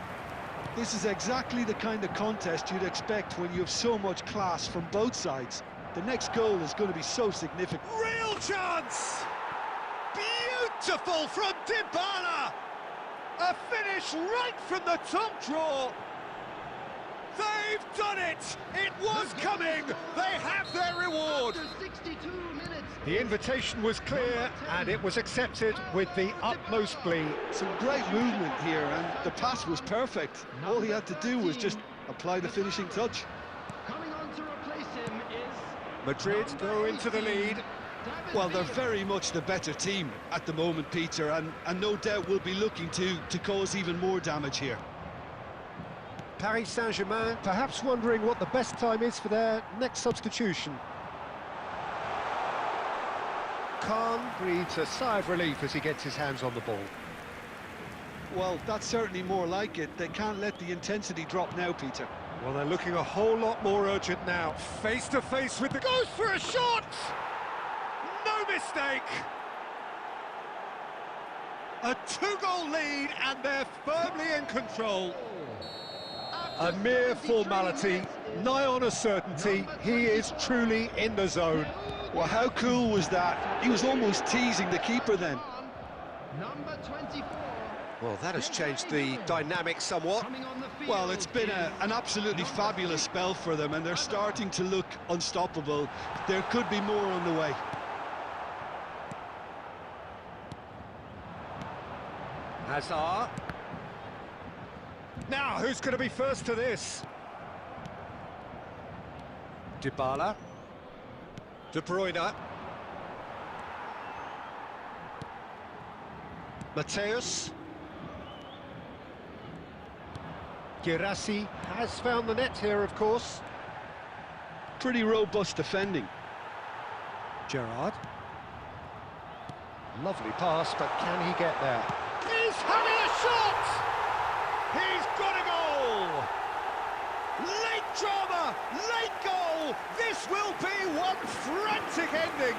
This is exactly the kind of contest you'd expect when you have so much class from both sides. The next goal is going to be so significant. Real chance! Beautiful from Dybala! A finish right from the top draw. They've done it! It was coming! They have their reward! After 62 minutes. The invitation was clear, and it was accepted with the utmost glee. Some great movement here, and the pass was perfect. All he had to do was just apply the finishing touch. Coming on to replace him is Madrid go into the lead. Well, they're very much the better team at the moment, Peter, and no doubt will be looking to cause even more damage here. Paris Saint-Germain perhaps wondering what the best time is for their next substitution. Khan breathes a sigh of relief as he gets his hands on the ball. Well, that's certainly more like it. They can't let the intensity drop now, Peter. Well, they're looking a whole lot more urgent now. Face to face with the... Goes for a shot! No mistake! A 2-goal lead, and they're firmly in control. A mere formality, nigh on a certainty. He is truly in the zone. Well, how cool was that? He was almost teasing the keeper then. Number 24. Well, that has changed the dynamic somewhat. Coming on the field Well, it's been is an absolutely fabulous spell for them, and they're starting to look unstoppable. There could be more on the way. Hazard. Now, who's going to be first to this? Dybala. De Bruyne. Mateus. Girassi has found the net here, of course. Pretty robust defending. Gerrard. Lovely pass, but can he get there? He's having a shot! He's got a goal! Late drama, late goal! This will be one frantic ending!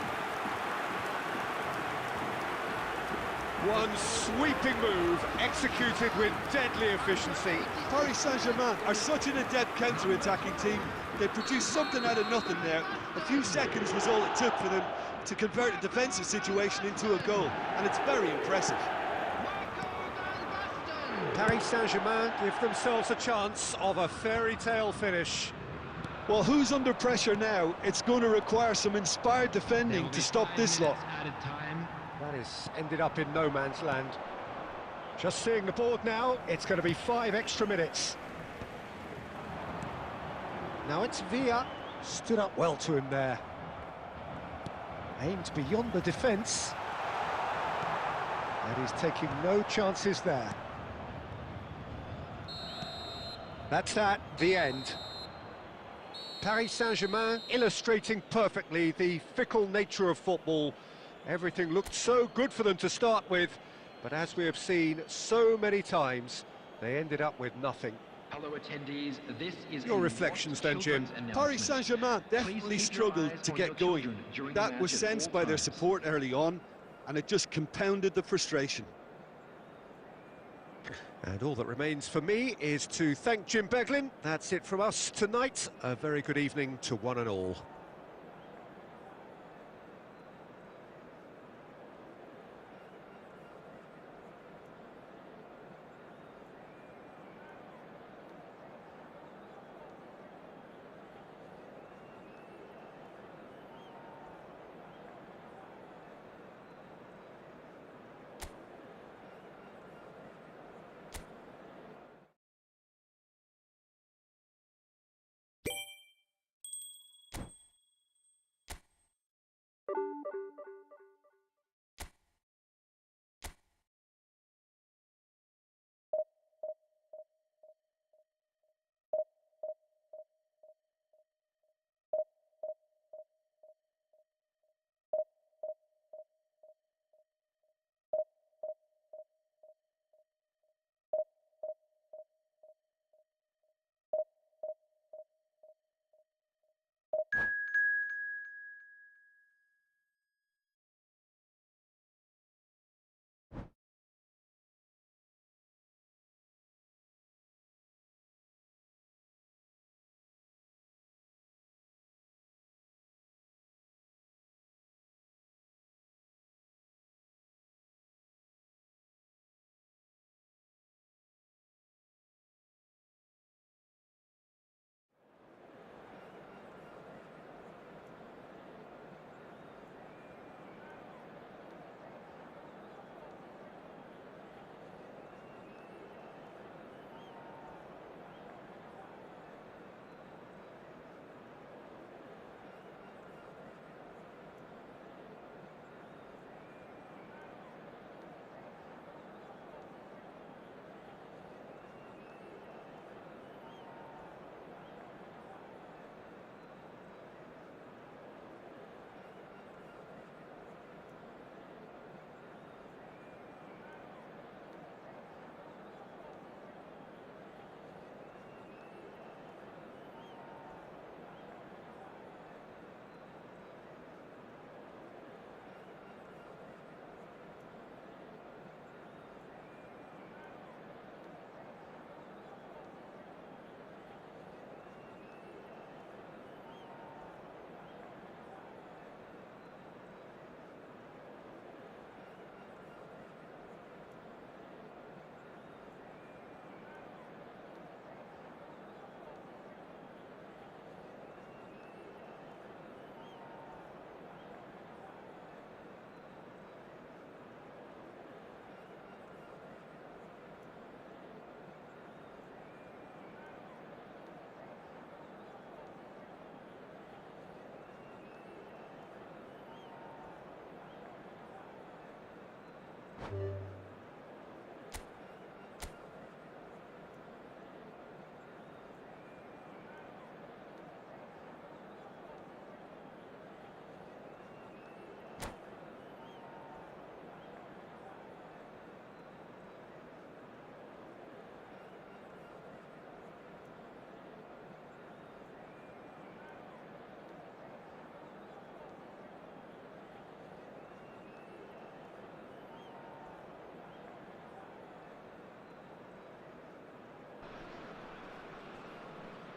One sweeping move, executed with deadly efficiency. Paris Saint-Germain are such an adept counter-attacking team. They produced something out of nothing there. A few seconds was all it took for them to convert a defensive situation into a goal, and it's very impressive. Paris Saint-Germain give themselves a chance of a fairy tale finish. Well, who's under pressure now? It's going to require some inspired defending to stop this lot. added time. That has ended up in no man's land. Just seeing the board now, it's going to be 5 extra minutes. Now it's Villa, stood up well to him there. Aimed beyond the defence. And he's taking no chances there. That's that, the end. Paris Saint-Germain illustrating perfectly the fickle nature of football. Everything looked so good for them to start with, but as we have seen so many times, they ended up with nothing. Hello attendees, this is Your reflections then, Jim. Paris Saint-Germain definitely struggled to get going. That was sensed by their support early on, and it just compounded the frustration. And all that remains for me is to thank Jim Beglin. That's it from us tonight. A very good evening to one and all.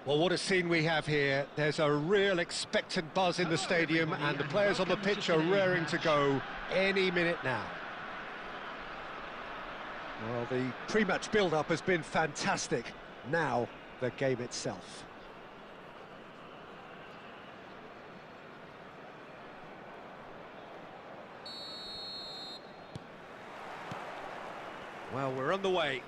Well, what a scene we have here. There's a real expectant buzz in the stadium, and the players on the pitch are raring to go any minute now. Well, the pre-match build-up has been fantastic. Now, the game itself. Well, we're on the way.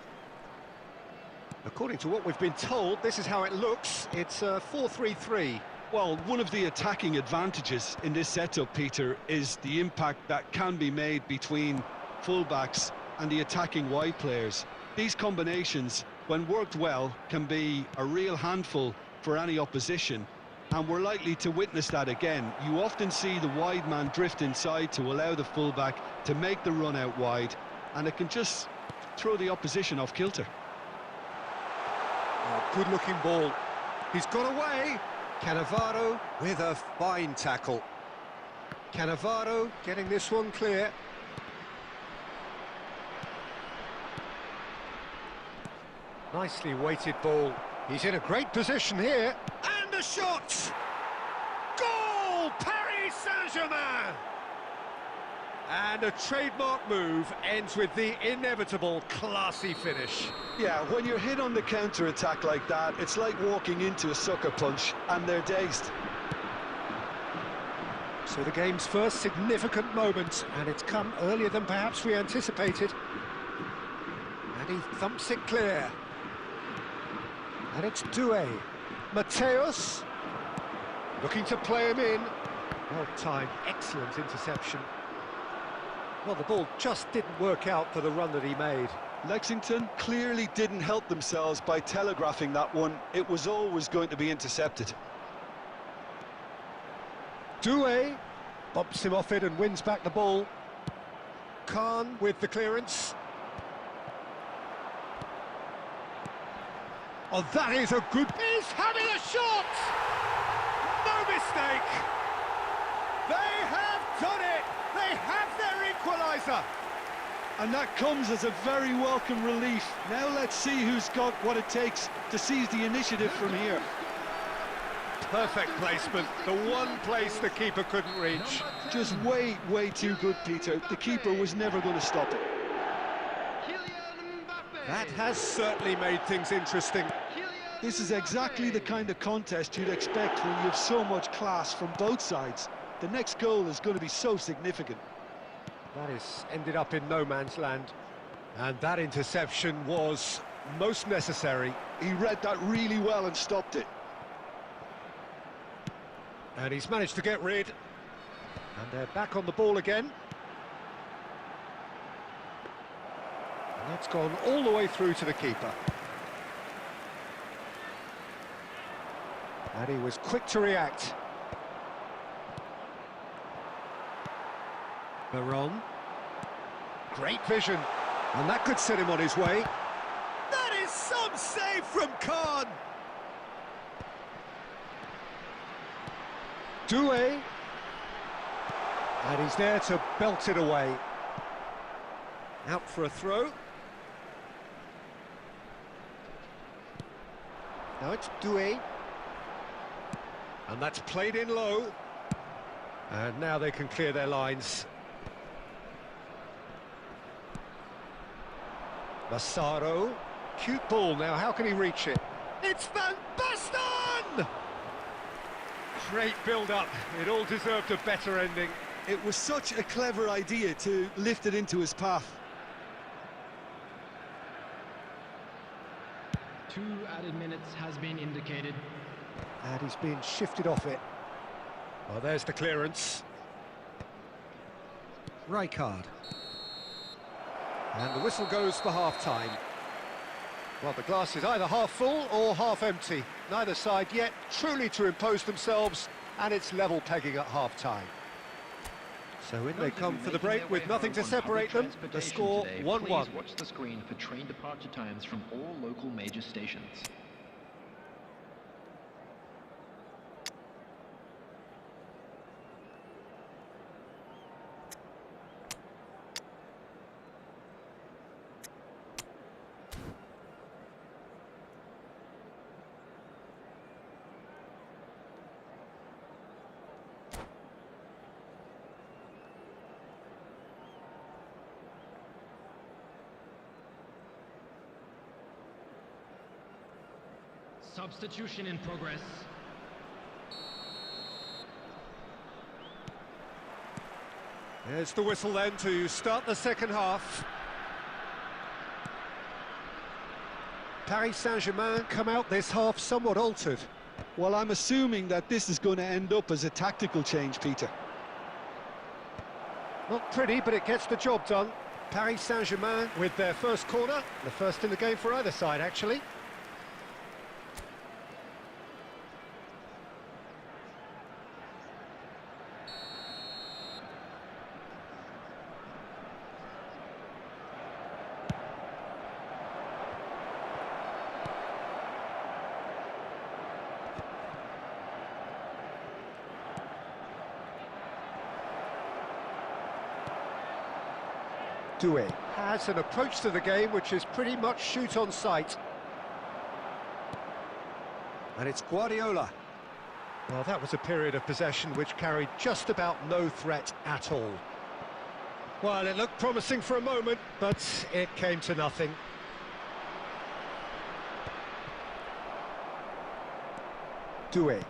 According to what we've been told, this is how it looks. It's a 4-3-3. Well, one of the attacking advantages in this setup, Peter, is the impact that can be made between fullbacks and the attacking wide players. These combinations, when worked well, can be a real handful for any opposition, and we're likely to witness that again. You often see the wide man drift inside to allow the fullback to make the run out wide, and it can just throw the opposition off kilter. Oh, good-looking ball. He's got away. Cannavaro with a fine tackle. Cannavaro getting this one clear. Nicely weighted ball. He's in a great position here. And a shot! Goal! Paris Saint-Germain! And a trademark move ends with the inevitable classy finish. Yeah, when you're hit on the counter-attack like that, it's like walking into a sucker punch, and they're dazed. So the game's first significant moment, and it's come earlier than perhaps we anticipated. And he thumps it clear. And it's Doué. Mateus, looking to play him in. Well timed, excellent interception. Well, the ball just didn't work out for the run that he made. Lexington clearly didn't help themselves by telegraphing that one. It was always going to be intercepted. Doué bumps him off it and wins back the ball. Khan with the clearance. Oh, that is a good... He's having a shot! No mistake! They have done it! They have their equaliser! And that comes as a very welcome relief. Now let's see who's got what it takes to seize the initiative from here. Perfect placement, the one place the keeper couldn't reach. Just way too good, Peter. The keeper was never going to stop it. That has certainly made things interesting. This is exactly the kind of contest you'd expect when you have so much class from both sides. The next goal is going to be so significant. That is ended up in no man's land. And that interception was most necessary. He read that really well and stopped it. And he's managed to get rid. And they're back on the ball again. And that's gone all the way through to the keeper. And he was quick to react. Baron. Great vision. And that could set him on his way. That is some save from Khan. Doué. And he's there to belt it away. Out for a throw. Now it's Doué. And that's played in low. And now they can clear their lines. Massaro. Cute ball now, how can he reach it? It's Van Basten! Great build-up, it all deserved a better ending. It was such a clever idea to lift it into his path. 2 added minutes has been indicated. And he's being shifted off it. Well, there's the clearance. Rijkaard. And the whistle goes for half-time. Well, the glass is either half full or half empty. Neither side yet truly to impose themselves, and it's level pegging at half-time. So in they come for the break with nothing to separate them. The score 1-1. Please watch the screen for train departure times from all local major stations. Substitution in progress. There's the whistle then to start the second half. Paris Saint-Germain come out this half somewhat altered. Well, I'm assuming that this is going to end up as a tactical change, Peter. Not pretty, but it gets the job done. Paris Saint-Germain with their first corner, the first in the game for either side, actually. Doué has an approach to the game which is pretty much shoot on sight. And it's Guardiola. Well, that was a period of possession which carried just about no threat at all. Well, it looked promising for a moment, but it came to nothing. Doué.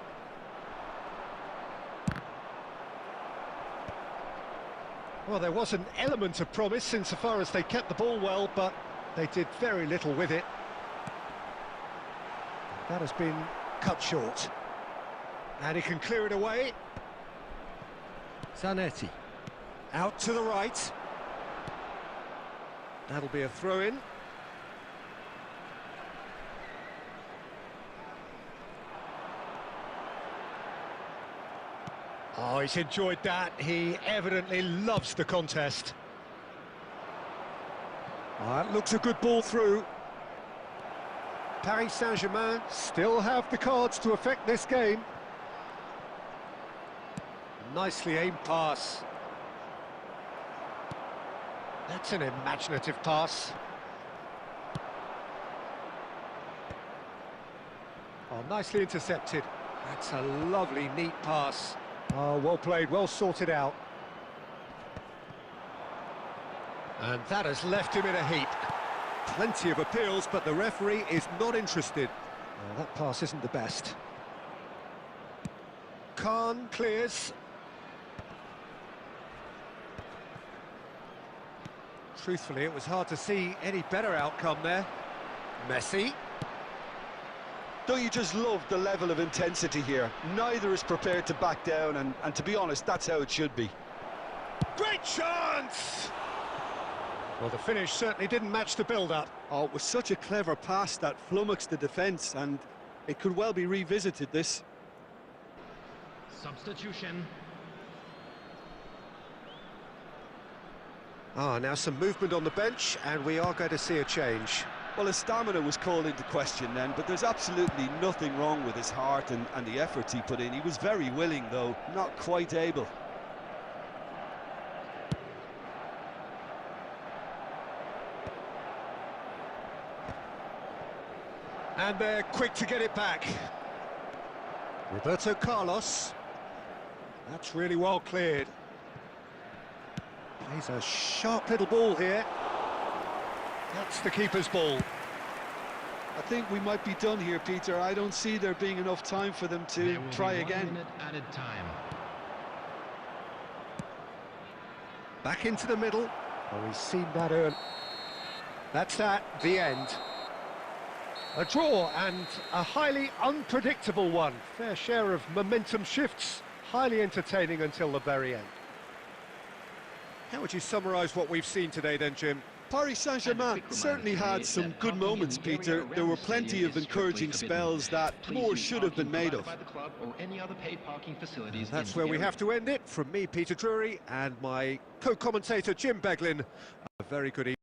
Well, there was an element of promise insofar as they kept the ball well, but they did very little with it. That has been cut short. And he can clear it away. Zanetti. Out to the right. That'll be a throw-in. Oh, he's enjoyed that. He evidently loves the contest. Oh, that looks a good ball through. Paris Saint-Germain still have the cards to affect this game. Nicely aimed pass. That's an imaginative pass. Oh, nicely intercepted. That's a lovely, neat pass. Oh, well played, well sorted out. And that has left him in a heap. Plenty of appeals, but the referee is not interested. Oh, that pass isn't the best. Khan clears. Truthfully, it was hard to see any better outcome there. Messi. Don't you just love the level of intensity here? Neither is prepared to back down, and to be honest, that's how it should be. Great chance! Well, the finish certainly didn't match the build-up. Oh, it was such a clever pass that flummoxed the defence, and it could well be revisited, this. Substitution. Ah, now some movement on the bench, and we are going to see a change. Well, his stamina was called into question then, but there's absolutely nothing wrong with his heart and the efforts he put in. He was very willing, though, not quite able. And they're quick to get it back. Roberto Carlos. That's really well cleared. Plays a sharp little ball here. That's the keeper's ball. I think we might be done here, Peter. I don't see there being enough time for them to try again. 1 minute added time. Back into the middle. Oh, he's seen that early. That's that, the end. A draw, and a highly unpredictable one. Fair share of momentum shifts, highly entertaining until the very end. How would you summarise what we've seen today then, Jim? Paris Saint-Germain certainly had some good moments, Peter. There were plenty of encouraging spells that more should have been made of. That's where we have to end it. From me, Peter Drury, and my co-commentator, Jim Beglin. A very good evening.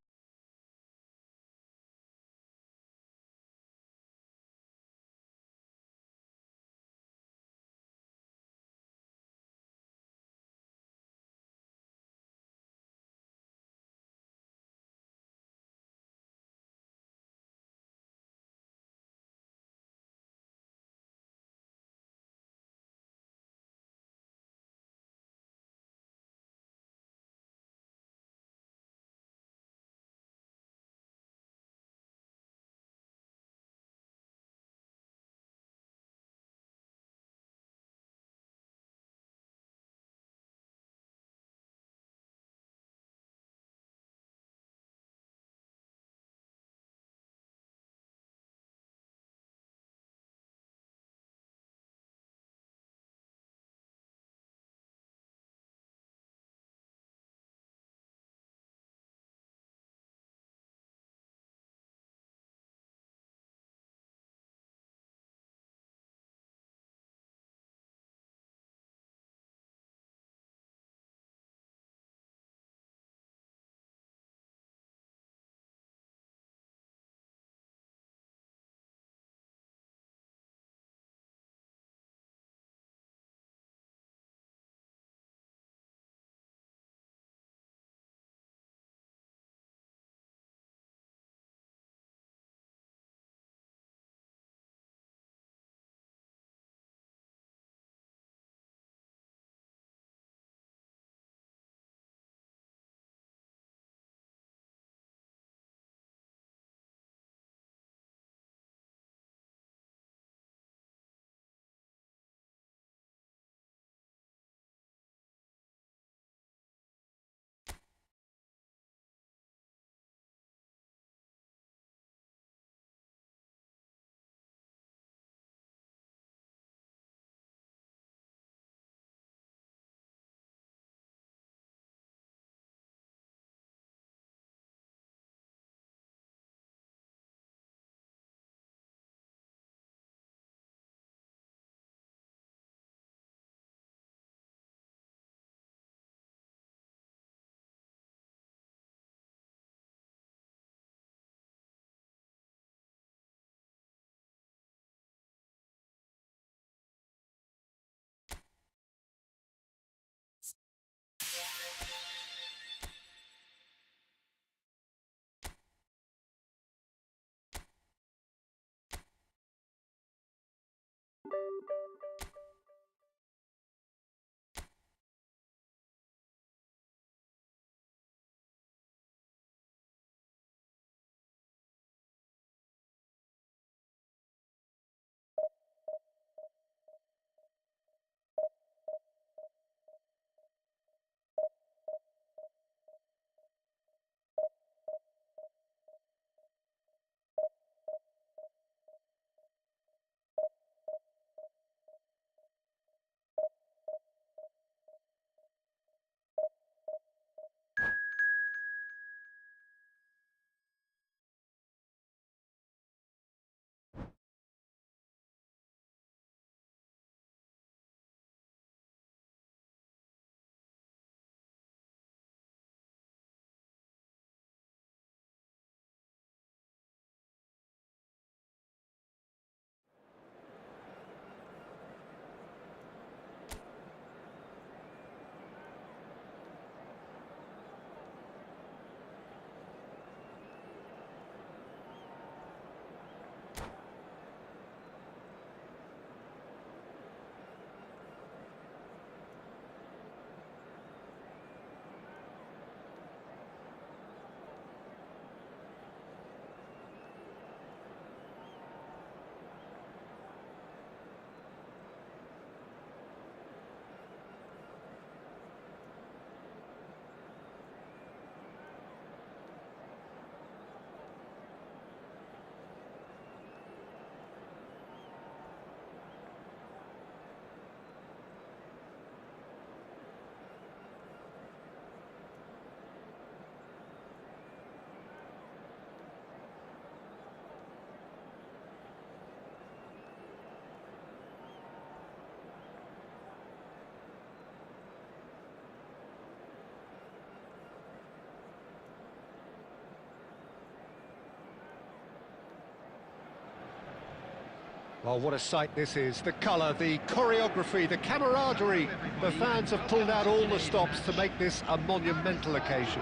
Oh, what a sight this is. The colour, the choreography, the camaraderie. The fans have pulled out all the stops to make this a monumental occasion.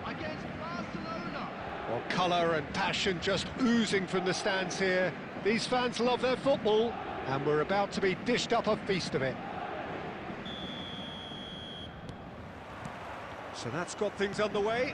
Against Barcelona. Well, colour and passion just oozing from the stands here. These fans love their football, and we're about to be dished up a feast of it. So that's got things underway.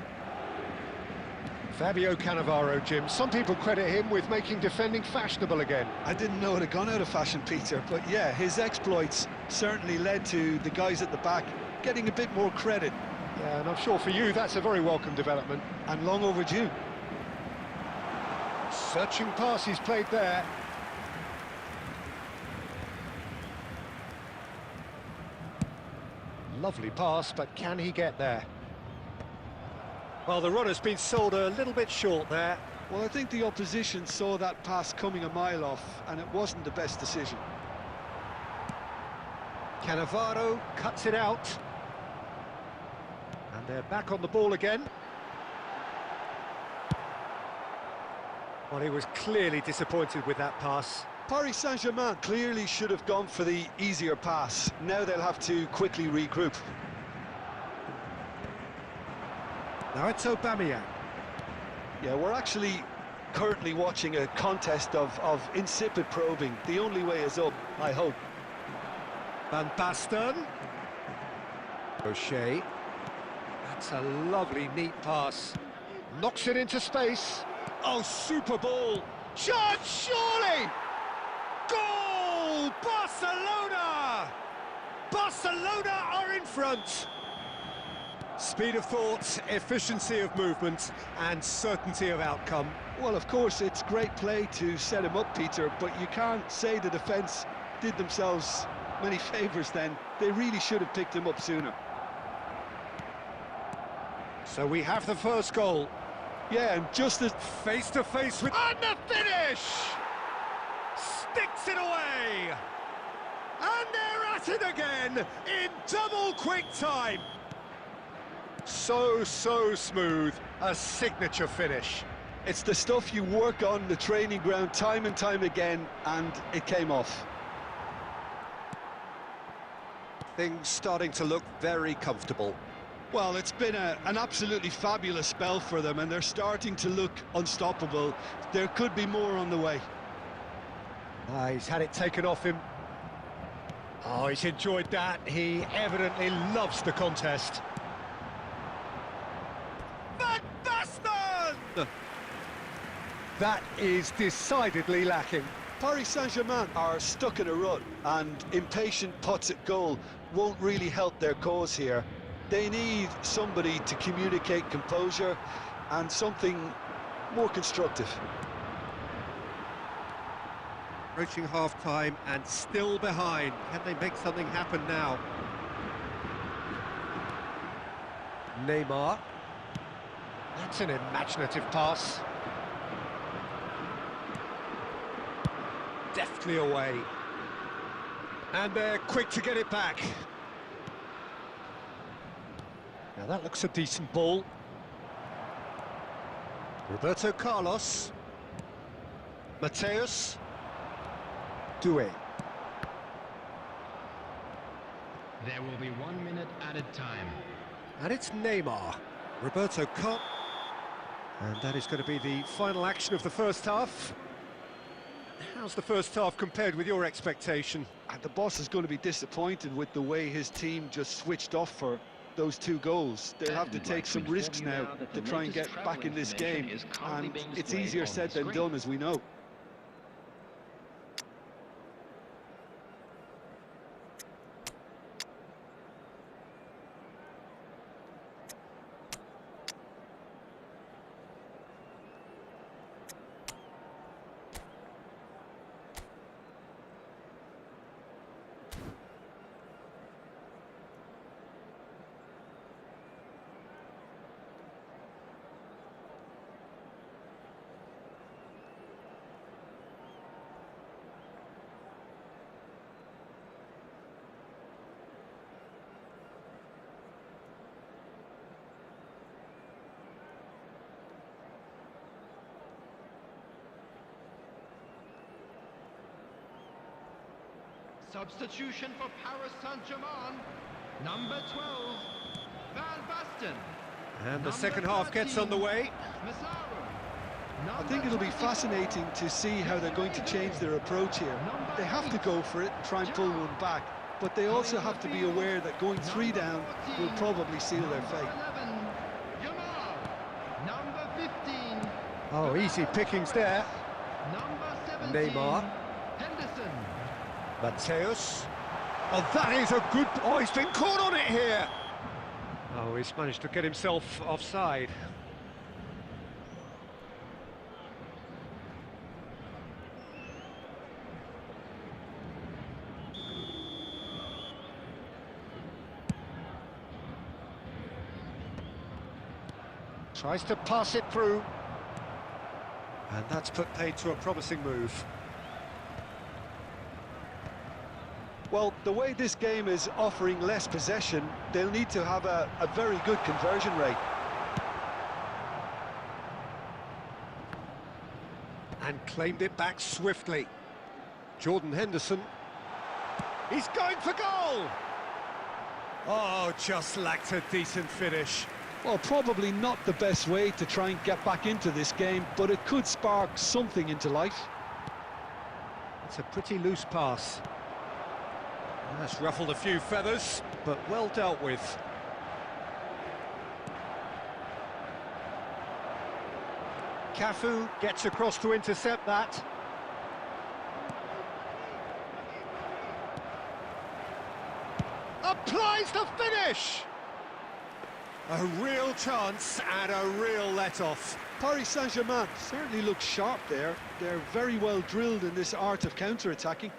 Fabio Cannavaro, Jim. Some people credit him with making defending fashionable again. I didn't know it had gone out of fashion, Peter, but yeah, his exploits certainly led to the guys at the back getting a bit more credit. Yeah, and I'm sure for you that's a very welcome development. And long overdue. Searching pass he's played there. Lovely pass, but can he get there? Well, the runner's been sold a little bit short there. Well, I think the opposition saw that pass coming a mile off, and it wasn't the best decision. Cannavaro cuts it out. And they're back on the ball again. Well, he was clearly disappointed with that pass. Paris Saint-Germain clearly should have gone for the easier pass. Now they'll have to quickly regroup. Now it's Aubameyang. Yeah, we're actually currently watching a contest of insipid probing. The only way is up, I hope. Van Basten. O'Shea. That's a lovely, neat pass. Knocks it into space. Oh, super ball. Shot, surely! Goal! Barcelona! Barcelona are in front. Speed of thought, efficiency of movement, and certainty of outcome. Well, of course, it's great play to set him up, Peter, but you can't say the defence did themselves many favours then. They really should have picked him up sooner. So we have the first goal. Yeah, and just as... Face to face with... And the finish! Sticks it away! And they're at it again in double quick time. So smooth, a signature finish. It's the stuff you work on the training ground time and time again, and it came off. Things starting to look very comfortable. Well, it's been an absolutely fabulous spell for them, and they're starting to look unstoppable. There could be more on the way. He's had it taken off him. Oh, he's enjoyed that. He evidently loves the contest. Van Basten! That is decidedly lacking. Paris Saint-Germain are stuck in a rut, and impatient putts at goal won't really help their cause here. They need somebody to communicate composure and something more constructive. Approaching half-time and still behind. Can they make something happen now? Neymar. That's an imaginative pass. Deftly away. And they're quick to get it back. Now that looks a decent ball. Roberto Carlos. Mateus. Doué. There will be 1 minute added time. And it's Neymar. Roberto Carlos. And that is going to be the final action of the first half. How's the first half compared with your expectation? And the boss is going to be disappointed with the way his team just switched off for those 2 goals. They'll have to take some risks now to try and get back in this game, and it's easier said than done, as we know. Substitution for Paris Saint-Germain. Number 12, Van Basten. And the Number second half gets 13, underway. Mazzaro. I think it'll be fascinating to see how they're going to change their approach here. They have to go for it, try and pull one back, but they also have to be aware that going 3 down will probably seal their fate. Number 15. Oh, easy pickings there. Number 17. Neymar. Henderson. Mateus. Oh, that is a good... Oh, he's been caught on it here. Oh, he's managed to get himself offside. Tries to pass it through. And that's put paid to a promising move. Well, the way this game is offering less possession, they'll need to have a very good conversion rate. And claimed it back swiftly. Jordan Henderson. He's going for goal! Oh, just lacked a decent finish. Well, probably not the best way to try and get back into this game, but it could spark something into life. It's a pretty loose pass. That's ruffled a few feathers, but well dealt with. Cafu gets across to intercept that. Applies the finish! A real chance and a real let-off. Paris Saint-Germain certainly looks sharp there. They're very well drilled in this art of counter-attacking.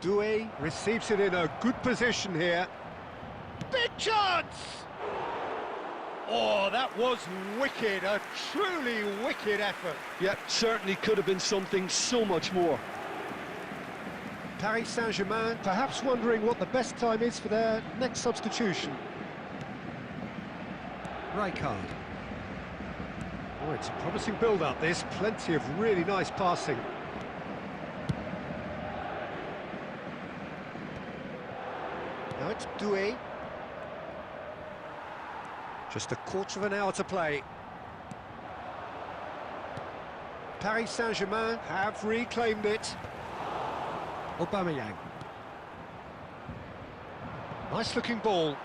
Doué receives it in a good position here. Big chance! Oh, that was wicked, a truly wicked effort. Yeah, certainly could have been something so much more. Paris Saint-Germain perhaps wondering what the best time is for their next substitution. Rijkaard. Oh, it's a promising build-up, this. Plenty of really nice passing. Now it's Doué. Just a quarter of an hour to play. Paris Saint-Germain have reclaimed it. Aubameyang. Nice looking ball.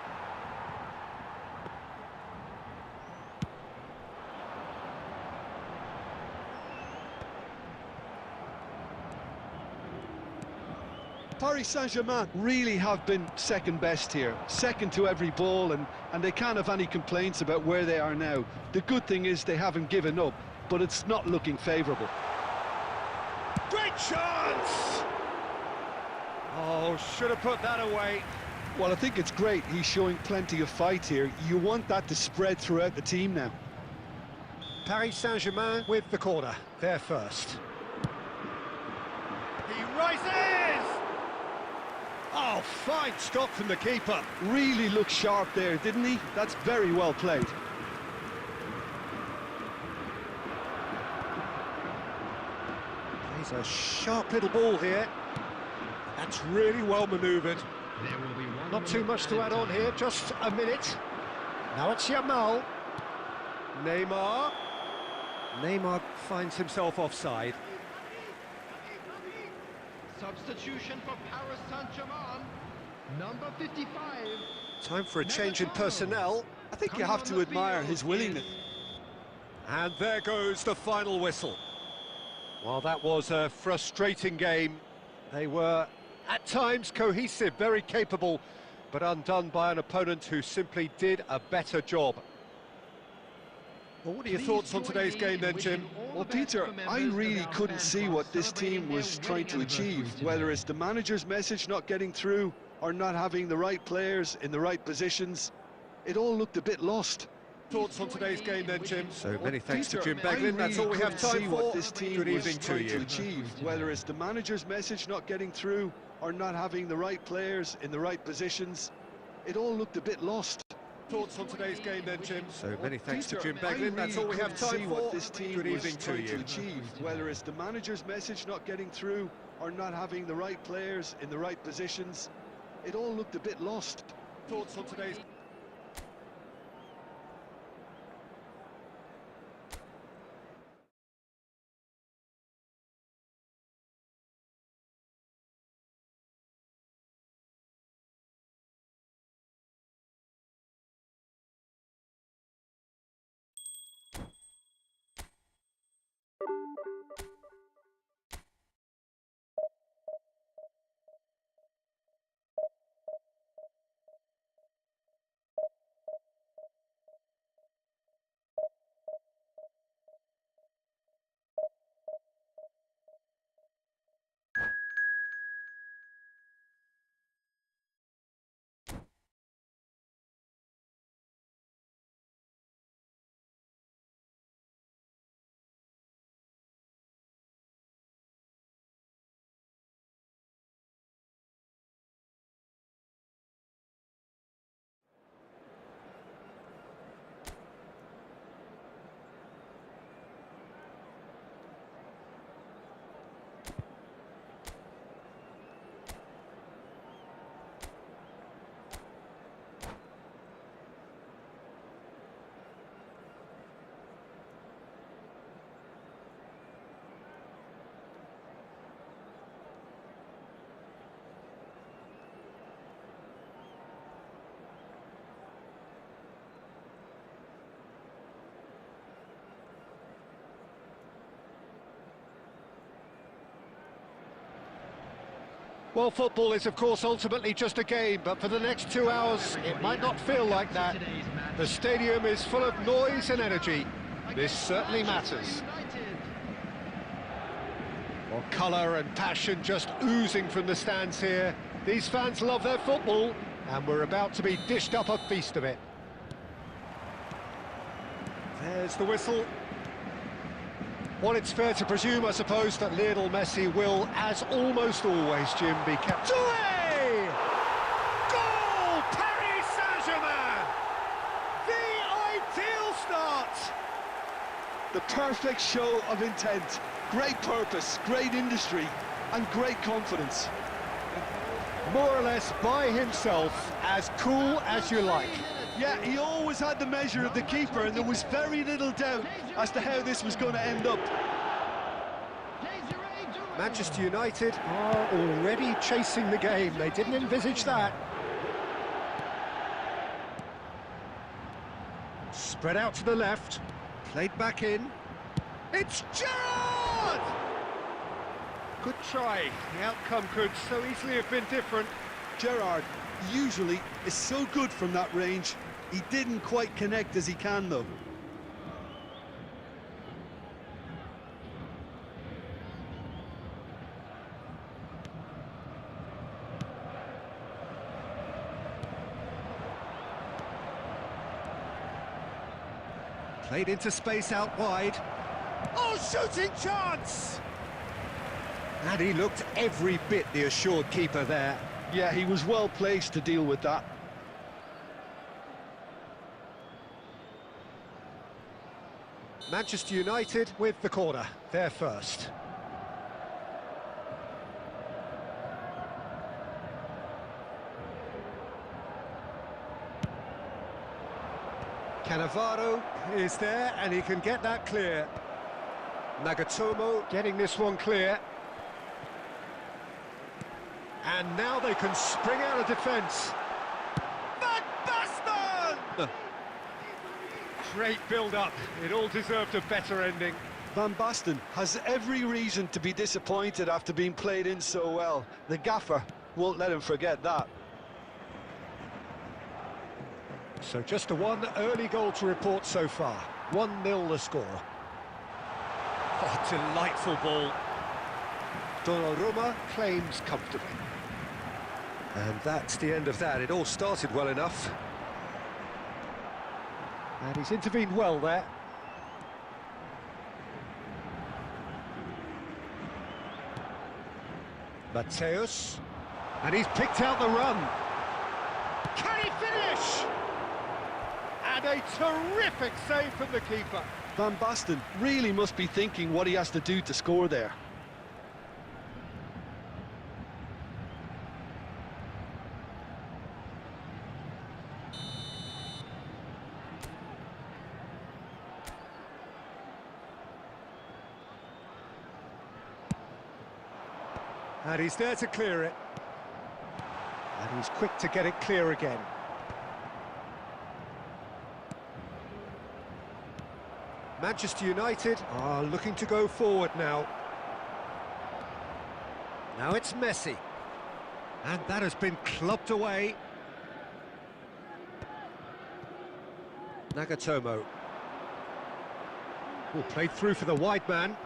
Paris Saint-Germain really have been second best here, second to every ball, and they can't have any complaints about where they are now. The good thing is they haven't given up, but it's not looking favourable. Great chance! Oh, should have put that away. Well, I think it's great. He's showing plenty of fight here. You want that to spread throughout the team now. Paris Saint-Germain with the corner. They're first. He rises! Oh, fine stop from the keeper. Really looked sharp there, didn't he? That's very well played. Plays a sharp little ball here. That's really well manoeuvred. There will be one Not too much to add on here, just a minute. Now it's Yamal. Neymar. Neymar finds himself offside. Substitution for Paris Saint-Germain. Number 55. Time for a change in personnel. I think you have to admire his willingness. And there goes the final whistle. Well, that was a frustrating game. They were, at times, cohesive, very capable, but undone by an opponent who simply did a better job. Well, what are your thoughts on today's game then, Jim? Well, Peter, I really couldn't see what this team was trying to achieve, whether it's the manager's message not getting through or not having the right players in the right positions. It all looked a bit lost. Thoughts on today's game then, Jim? So many thanks Peter, to Jim I Beglin. really That's all we have couldn't time see for. what this team Good was evening to trying you. to achieve, whether it's the manager's message not getting through or not having the right players in the right positions. It all looked a bit lost. Thoughts on today's game then, Jim? So many thanks to Peter, Jim I Beglin. That's all we have time see for. what this team Good was evening to trying you. to achieve, whether it's the manager's message not getting through or not having the right players in the right positions. It all looked a bit lost. Thoughts on today's... Well, football is, of course, ultimately just a game, but for the next 2 hours, it might not feel like that. The stadium is full of noise and energy. This certainly matters. Well, colour and passion just oozing from the stands here. These fans love their football, and we're about to be dished up a feast of it. There's the whistle. Well, it's fair to presume, I suppose, that Lionel Messi will, as almost always, Jim, be kept away! Goal! Paris Saint-Germain! The ideal start! The perfect show of intent, great purpose, great industry, and great confidence. More or less by himself, as cool as you like. Yeah, he always had the measure of the keeper, and there was very little doubt as to how this was going to end up. Manchester United are already chasing the game. They didn't envisage that. Spread out to the left, played back in. It's Gerrard! Good try. The outcome could so easily have been different. Gerrard usually is so good from that range. He didn't quite connect as he can, though. Played into space out wide. Oh, shooting chance! And he looked every bit the assured keeper there. Yeah, he was well placed to deal with that. Manchester United with the corner, they're first. Cannavaro is there, and he can get that clear. Nagatomo getting this one clear. And now they can spring out of defence. Van Basten! Great build-up. It all deserved a better ending. Van Basten has every reason to be disappointed after being played in so well. The gaffer won't let him forget that. So just the one early goal to report so far. 1-0 the score. Oh, delightful ball. Donnarumma claims comfortably. And that's the end of that. It all started well enough. And he's intervened well there. Mateus. And he's picked out the run. Can he finish? a terrific save from the keeper. Van Basten really must be thinking what he has to do to score there. And he's there to clear it. And he's quick to get it clear again. Manchester United are looking to go forward now. Now it's Messi. And that has been clubbed away. Nagatomo. Oh, played through for the wide man.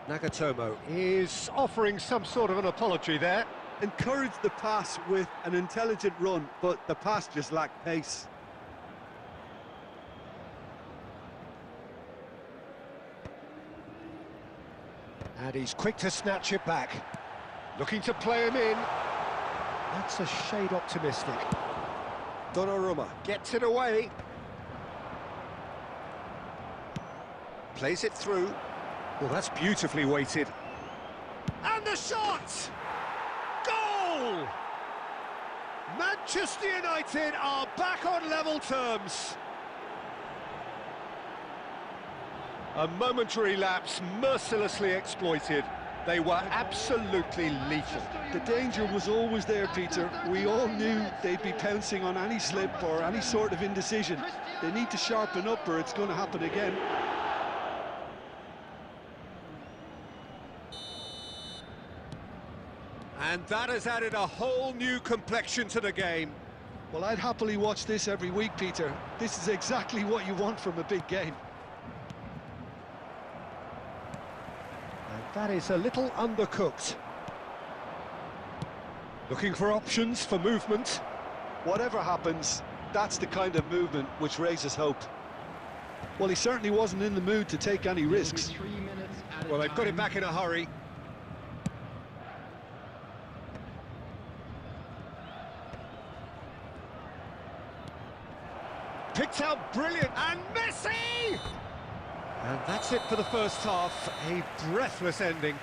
Nagatomo is offering some sort of an apology there. Encouraged the pass with an intelligent run, but the pass just lacked pace. And he's quick to snatch it back. Looking to play him in. That's a shade optimistic. Donnarumma gets it away. Plays it through. Well, that's beautifully weighted. And the shot! Goal! Manchester United are back on level terms. A momentary lapse mercilessly exploited. They were absolutely lethal. The danger was always there, Peter. We all knew they'd be pouncing on any slip or any sort of indecision. They need to sharpen up or it's going to happen again. And that has added a whole new complexion to the game. Well, I'd happily watch this every week, Peter. This is exactly what you want from a big game. And that is a little undercooked. Looking for options for movement. Whatever happens, that's the kind of movement which raises hope. Well, he certainly wasn't in the mood to take any risks. Well, they've got it back in a hurry. Picked out brilliant, and Messi! And that's it for the first half, a breathless ending.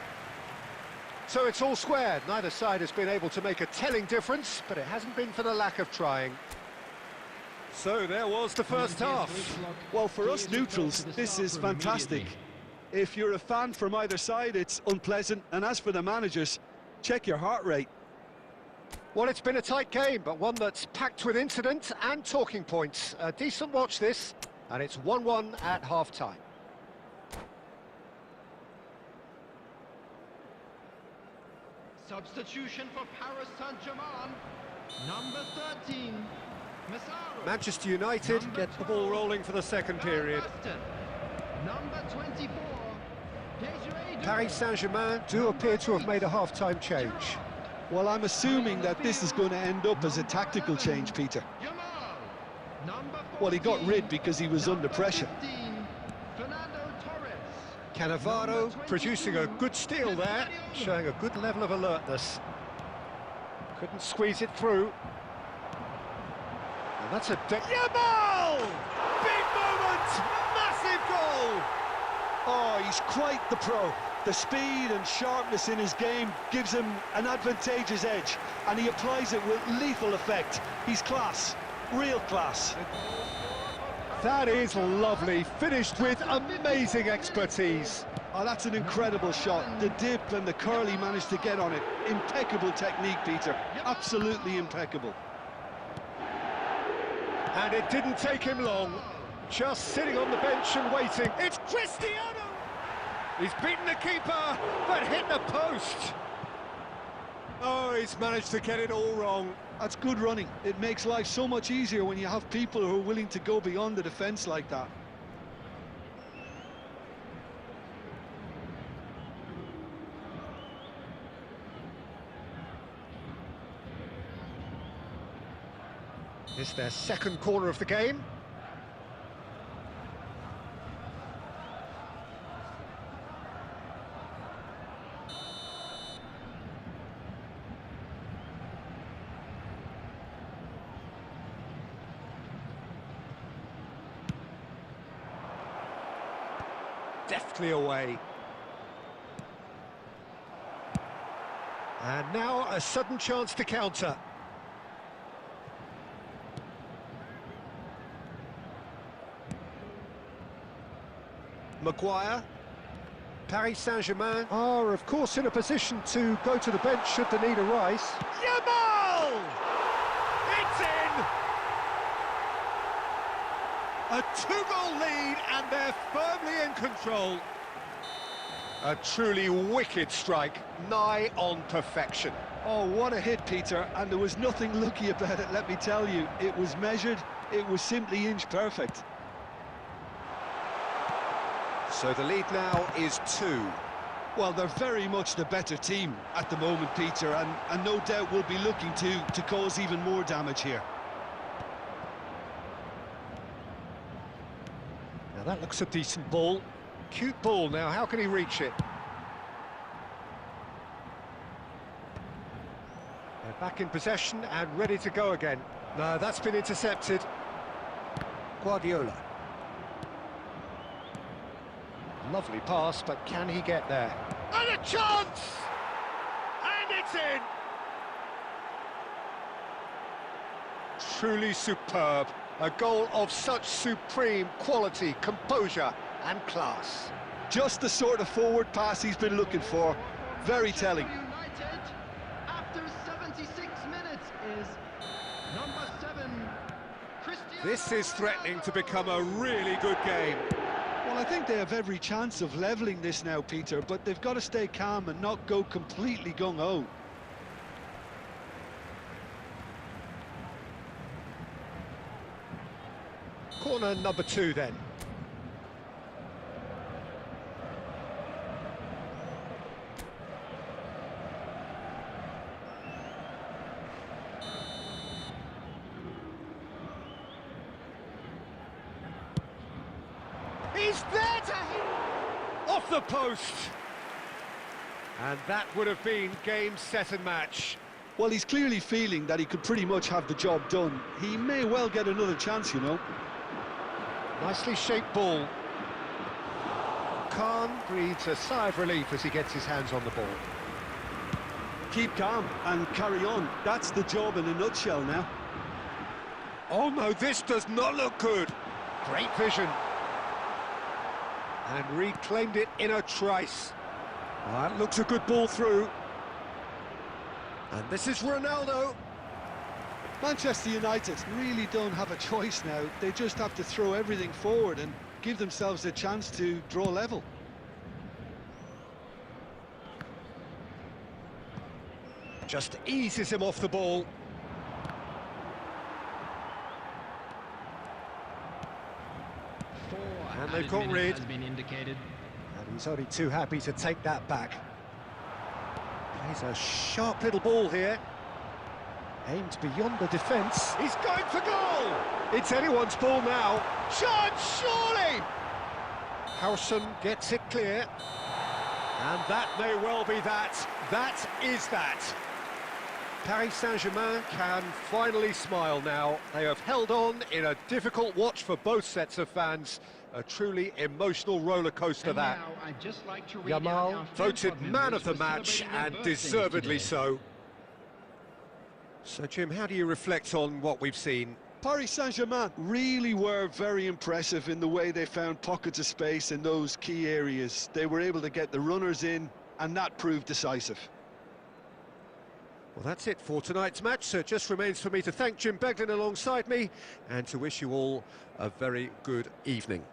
So it's all squared. Neither side has been able to make a telling difference, but it hasn't been for the lack of trying. So there was the first half. Well, for us neutrals, this is fantastic. If you're a fan from either side, it's unpleasant, and as for the managers, check your heart rate. Well, it's been a tight game, but one that's packed with incident and talking points. A decent watch this, and it's 1-1 at half-time. Substitution for Paris Saint-Germain, number 13, Massaro. Manchester United get the ball rolling for the second period. Number 24, Paris Saint-Germain do appear to have made a half-time change. Well, I'm assuming that this is going to end up as a tactical change, Peter. Well, he got rid because he was under pressure. Cannavaro producing a good steal there, showing a good level of alertness. Couldn't squeeze it through. And that's a... Yamal! Big moment! Massive goal! Oh, he's quite the pro. The speed and sharpness in his game gives him an advantageous edge, and he applies it with lethal effect. He's class, real class. That is lovely, finished with amazing expertise. Oh, that's an incredible shot. The dip and the curl he managed to get on it. Impeccable technique, Peter. Absolutely impeccable. And it didn't take him long. Just sitting on the bench and waiting. It's Cristiano! He's beaten the keeper, but hit the post. Oh, he's managed to get it all wrong. That's good running. It makes life so much easier when you have people who are willing to go beyond the defence like that. It's their second corner of the game. deftly away. And now a sudden chance to counter. Maguire. Paris Saint-Germain are, of course, in a position to go to the bench should the need arise. Yamal! It's in! A 2-goal lead, and they're firmly in control. A truly wicked strike, nigh on perfection. Oh, what a hit, Peter, and there was nothing lucky about it, let me tell you. It was measured, it was simply inch perfect. So the lead now is 2. Well, they're very much the better team at the moment, Peter, and no doubt will be looking to cause even more damage here. Now that looks a decent ball. Cute ball now, how can he reach it? They're back in possession and ready to go again. No, that's been intercepted. Guardiola. Lovely pass, but can he get there? And a chance! And it's in! Truly superb. A goal of such supreme quality, composure and class. Just the sort of forward pass he's been looking for. Very telling. United, after 76 minutes, is number 7, Cristiano This is threatening to become a really good game. Well, I think they have every chance of levelling this now, Peter, but they've got to stay calm and not go completely gung-ho. Corner number 2 then. He's there to hit! Off the post! And that would have been game, set and match. Well, he's clearly feeling that he could pretty much have the job done. He may well get another chance, you know. Nicely shaped ball. Khan breathes a sigh of relief as he gets his hands on the ball. Keep calm and carry on. That's the job in a nutshell now. Oh no, this does not look good. Great vision. And reclaimed it in a trice. Well, that looks a good ball through. And this is Ronaldo. Manchester United really don't have a choice now. They just have to throw everything forward and give themselves a chance to draw level. Just eases him off the ball. And they've got rid. has been indicated. And he's only too happy to take that back. Plays a sharp little ball here. Aimed beyond the defence. He's going for goal! It's anyone's ball now. Chance, surely! Howson gets it clear. And that may well be that. That is that. Paris Saint-Germain can finally smile now. They have held on in a difficult watch for both sets of fans. A truly emotional roller coaster that. Now, I'd just like to read out our Yamal fan voted club man members of the for match, celebrating their and birthdays deservedly today. so. So, Jim, how do you reflect on what we've seen? Paris Saint-Germain really were very impressive in the way they found pockets of space in those key areas. They were able to get the runners in, and that proved decisive. Well, that's it for tonight's match, so it just remains for me to thank Jim Beglin alongside me and to wish you all a very good evening.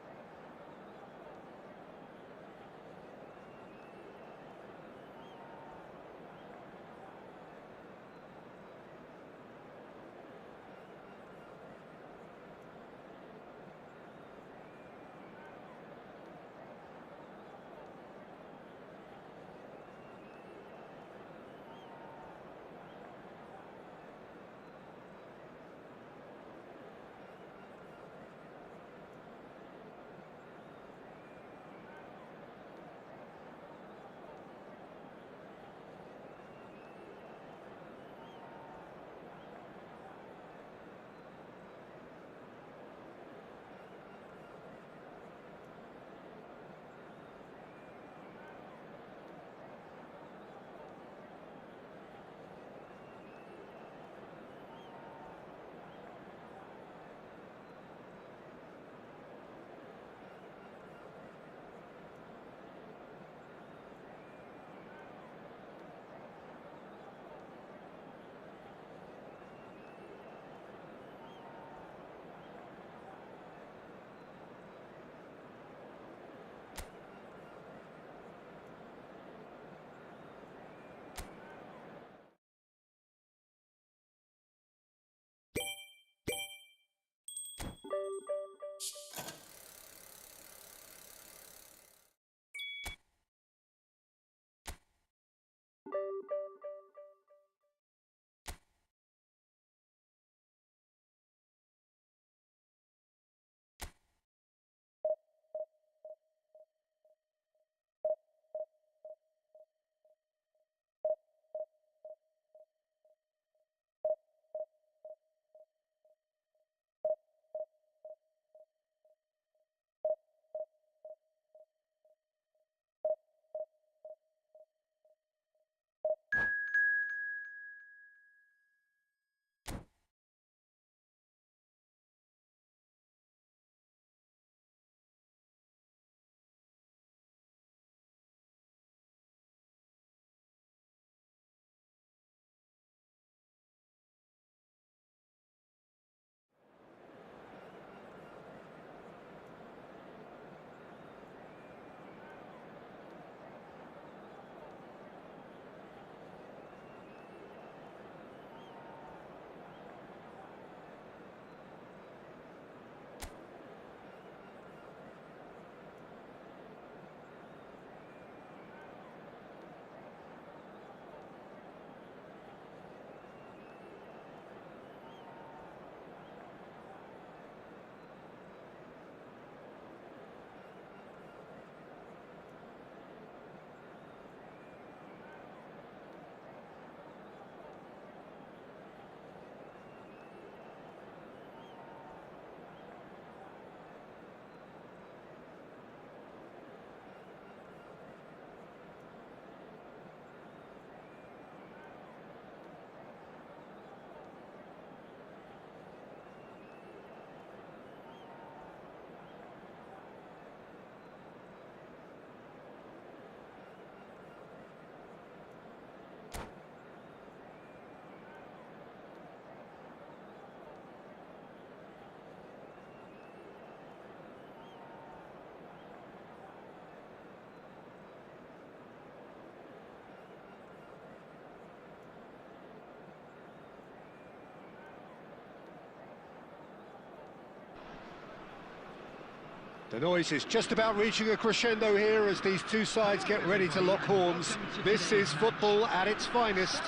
The noise is just about reaching a crescendo here as these two sides get ready to lock horns. This is football at its finest.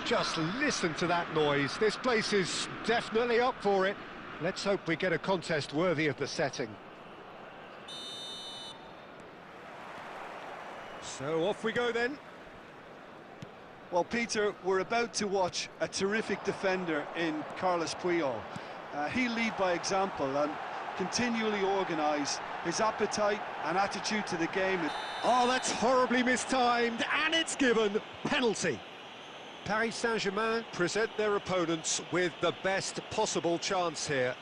Just listen to that noise. This place is definitely up for it. Let's hope we get a contest worthy of the setting. So off we go then. Well, Peter, we're about to watch a terrific defender in Carlos Puyol. He'll lead by example and continually organise. His appetite and attitude to the game. Oh, that's horribly mistimed, and it's given. Penalty. Paris Saint-Germain present their opponents with the best possible chance here.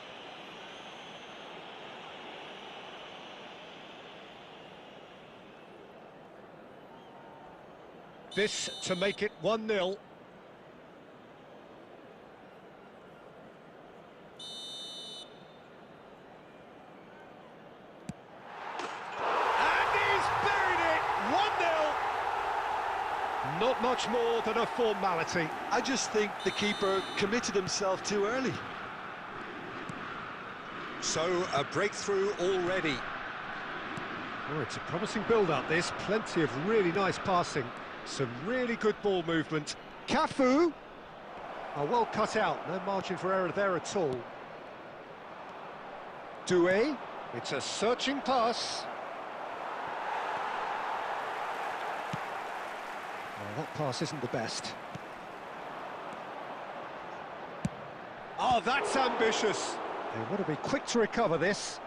This to make it 1-0. Not much more than a formality. I just think the keeper committed himself too early. So, a breakthrough already. Oh, it's a promising build-up, this. Plenty of really nice passing. Some really good ball movement. Cafu! Oh, well cut out. No margin for error there at all. Doué. It's a searching pass. Oh, that pass isn't the best. Oh, that's ambitious. They want to be quick to recover this.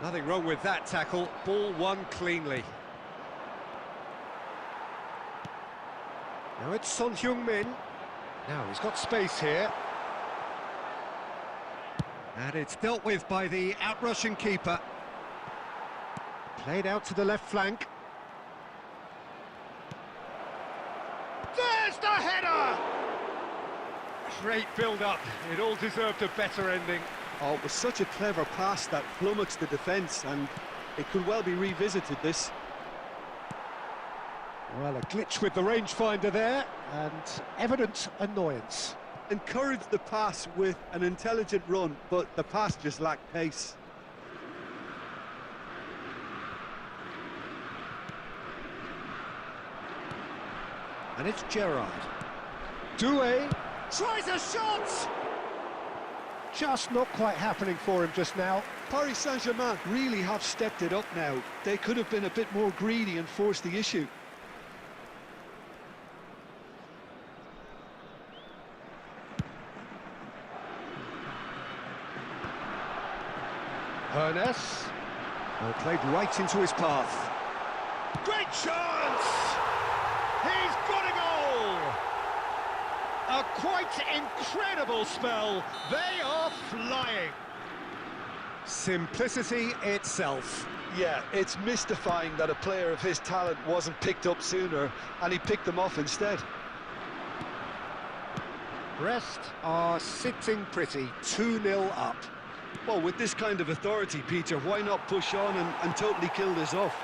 Nothing wrong with that tackle. Ball won cleanly. Now it's Son Heung-min. Now he's got space here. And it's dealt with by the outrushing keeper. Played out to the left flank. There's the header! Great build-up. It all deserved a better ending. Oh, it was such a clever pass that flummoxed the defence, and it could well be revisited, this. Well, a glitch with the rangefinder there, and evident annoyance. Encouraged the pass with an intelligent run, but the pass just lacked pace. And it's Gerrard. Doué tries a shot! Just not quite happening for him just now. Paris Saint-Germain really have stepped it up now. They could have been a bit more greedy and forced the issue. Ernest. Well, played right into his path. Great chance! He's got a goal! A quite incredible spell. They are flying. Simplicity itself. Yeah, it's mystifying that a player of his talent wasn't picked up sooner, and he picked them off instead. Brest are sitting pretty, 2-0 up. Well, with this kind of authority, Peter, why not push on and totally kill this off?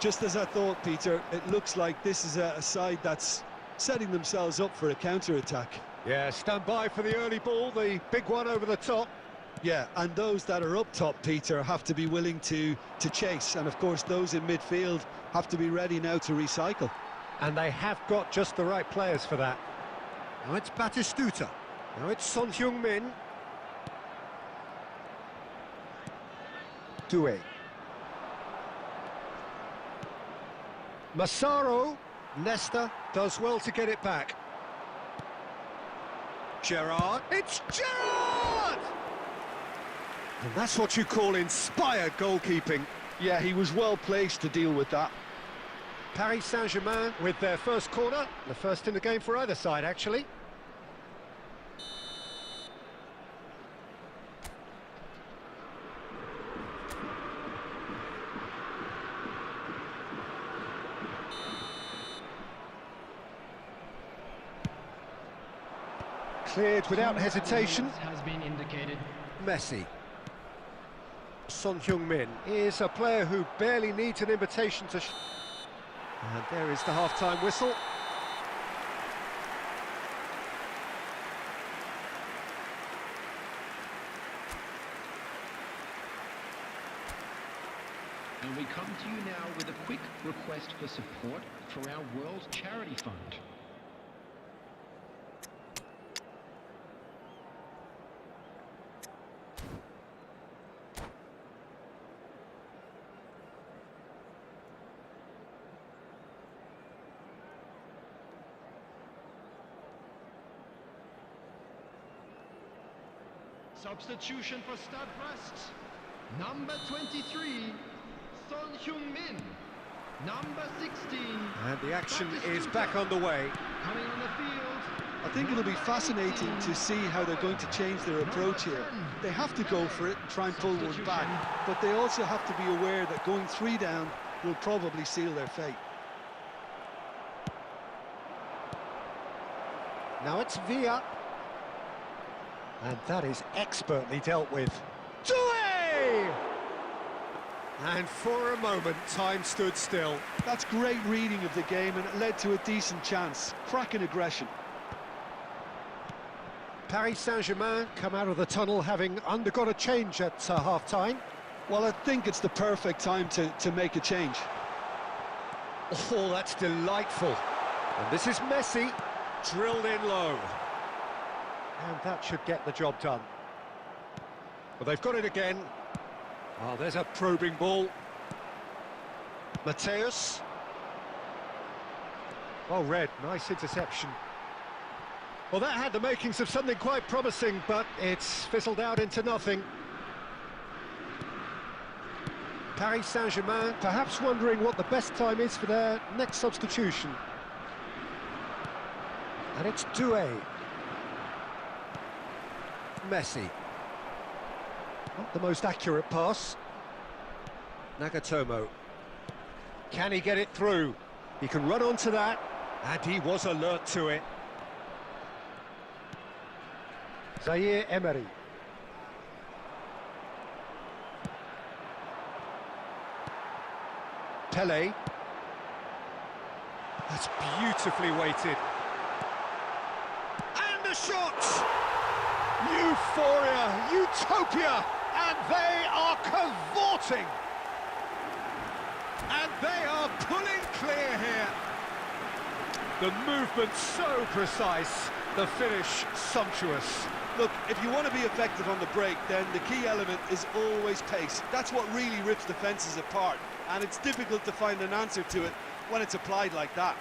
Just as I thought, Peter, it looks like this is a side that's setting themselves up for a counter-attack. Yeah, stand by for the early ball, the big one over the top. Yeah, and those that are up top, Peter, have to be willing to chase. And, of course, those in midfield have to be ready now to recycle. And they have got just the right players for that. Now it's Batistuta. Now it's Son Heung-min. Doué. Massaro. Nesta does well to get it back. Gerrard. It's Gerrard! And that's what you call inspired goalkeeping. Yeah, he was well placed to deal with that. Paris Saint-Germain with their first corner. The first in the game for either side, actually. Cleared without hesitation. Has been indicated. Messi. Son Heung-min is a player who barely needs an invitation to... And there is the half-time whistle. And we come to you now with a quick request for support for our World Charity Fund. Substitution for Stade Brest. Number 23, Son Heung-min. Number 16. And the action is back on the way. Coming on the field. I think it'll be fascinating to see how they're going to change their approach here. They have to go for it and try and pull one back, but they also have to be aware that going 3 down will probably seal their fate. Now it's Villa. And that is expertly dealt with. Doué! And for a moment, time stood still. That's great reading of the game, and it led to a decent chance. Cracking aggression. Paris Saint-Germain come out of the tunnel having undergone a change at half-time. Well, I think it's the perfect time to make a change. Oh, that's delightful. And this is Messi, drilled in low. And that should get the job done. Well, they've got it again. Oh, there's a probing ball. Mateus. Oh, Red, nice interception. Well, that had the makings of something quite promising, but it's fizzled out into nothing. Paris Saint-Germain perhaps wondering what the best time is for their next substitution. And it's Doué. Messi. Not the most accurate pass. Nagatomo. Can he get it through? He can run onto that, and he was alert to it. Zaire Emery. Pelé. That's beautifully weighted. And the shot! Euphoria, utopia, and they are cavorting. And they are pulling clear here. The movement so precise, the finish sumptuous. Look, if you want to be effective on the break, then the key element is always pace. That's what really rips defences apart, and it's difficult to find an answer to it when it's applied like that.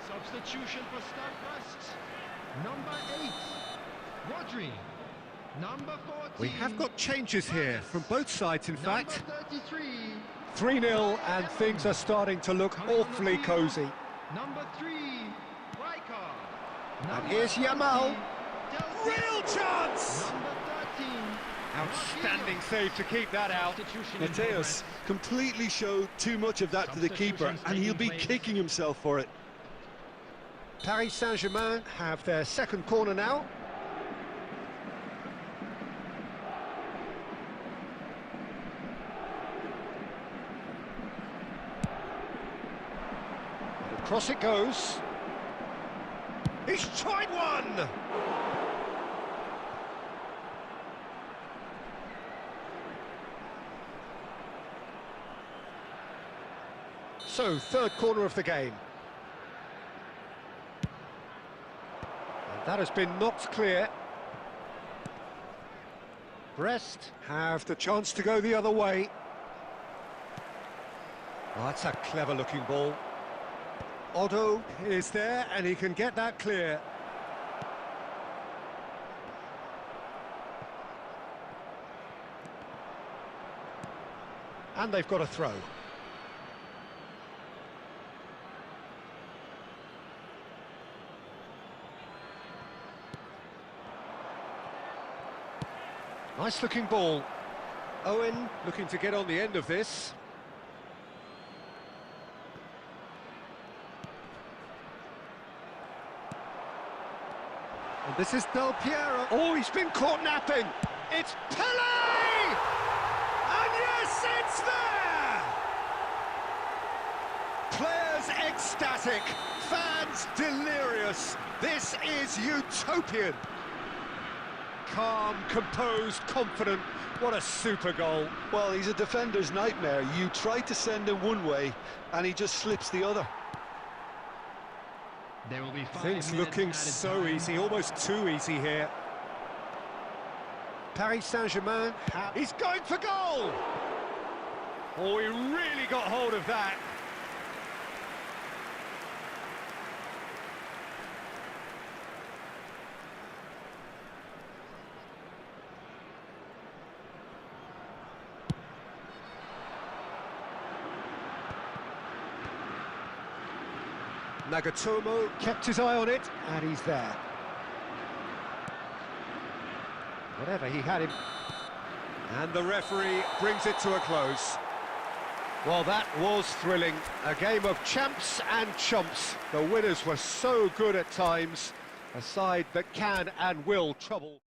Substitution for Stade Brest. Number 8, Rodri. Number 14. We have got changes here from both sides, in fact. Number 33. 3-0, and things are starting to look awfully cosy. Number 3, Rijkaard. And here's Yamal. Del Real chance! Number 13. Outstanding save to keep that out. Mateus completely showed too much of that to the keeper, and he'll be kicking himself for it. Paris Saint-Germain have their second corner now. And across it goes. He's tried one! So, third corner of the game. That has been knocked clear. Brest have the chance to go the other way. Oh, that's a clever-looking ball. Otto is there, and he can get that clear. And they've got a throw. Nice looking ball. Owen looking to get on the end of this. And this is Del Piero. Oh, he's been caught napping. It's Pele! And yes, it's there! Players ecstatic, fans delirious. This is utopian. Calm, composed, confident. What a super goal. Well, he's a defender's nightmare. You try to send him one way, and he just slips the other. There will be 5 Things minutes looking added so time. easy, almost too easy here. Paris Saint-Germain, he's going for goal! Oh, he really got hold of that. Nagatomo kept his eye on it, and he's there. Whatever, he had him. And the referee brings it to a close. Well, that was thrilling. A game of champs and chumps. The winners were so good at times. A side that can and will trouble.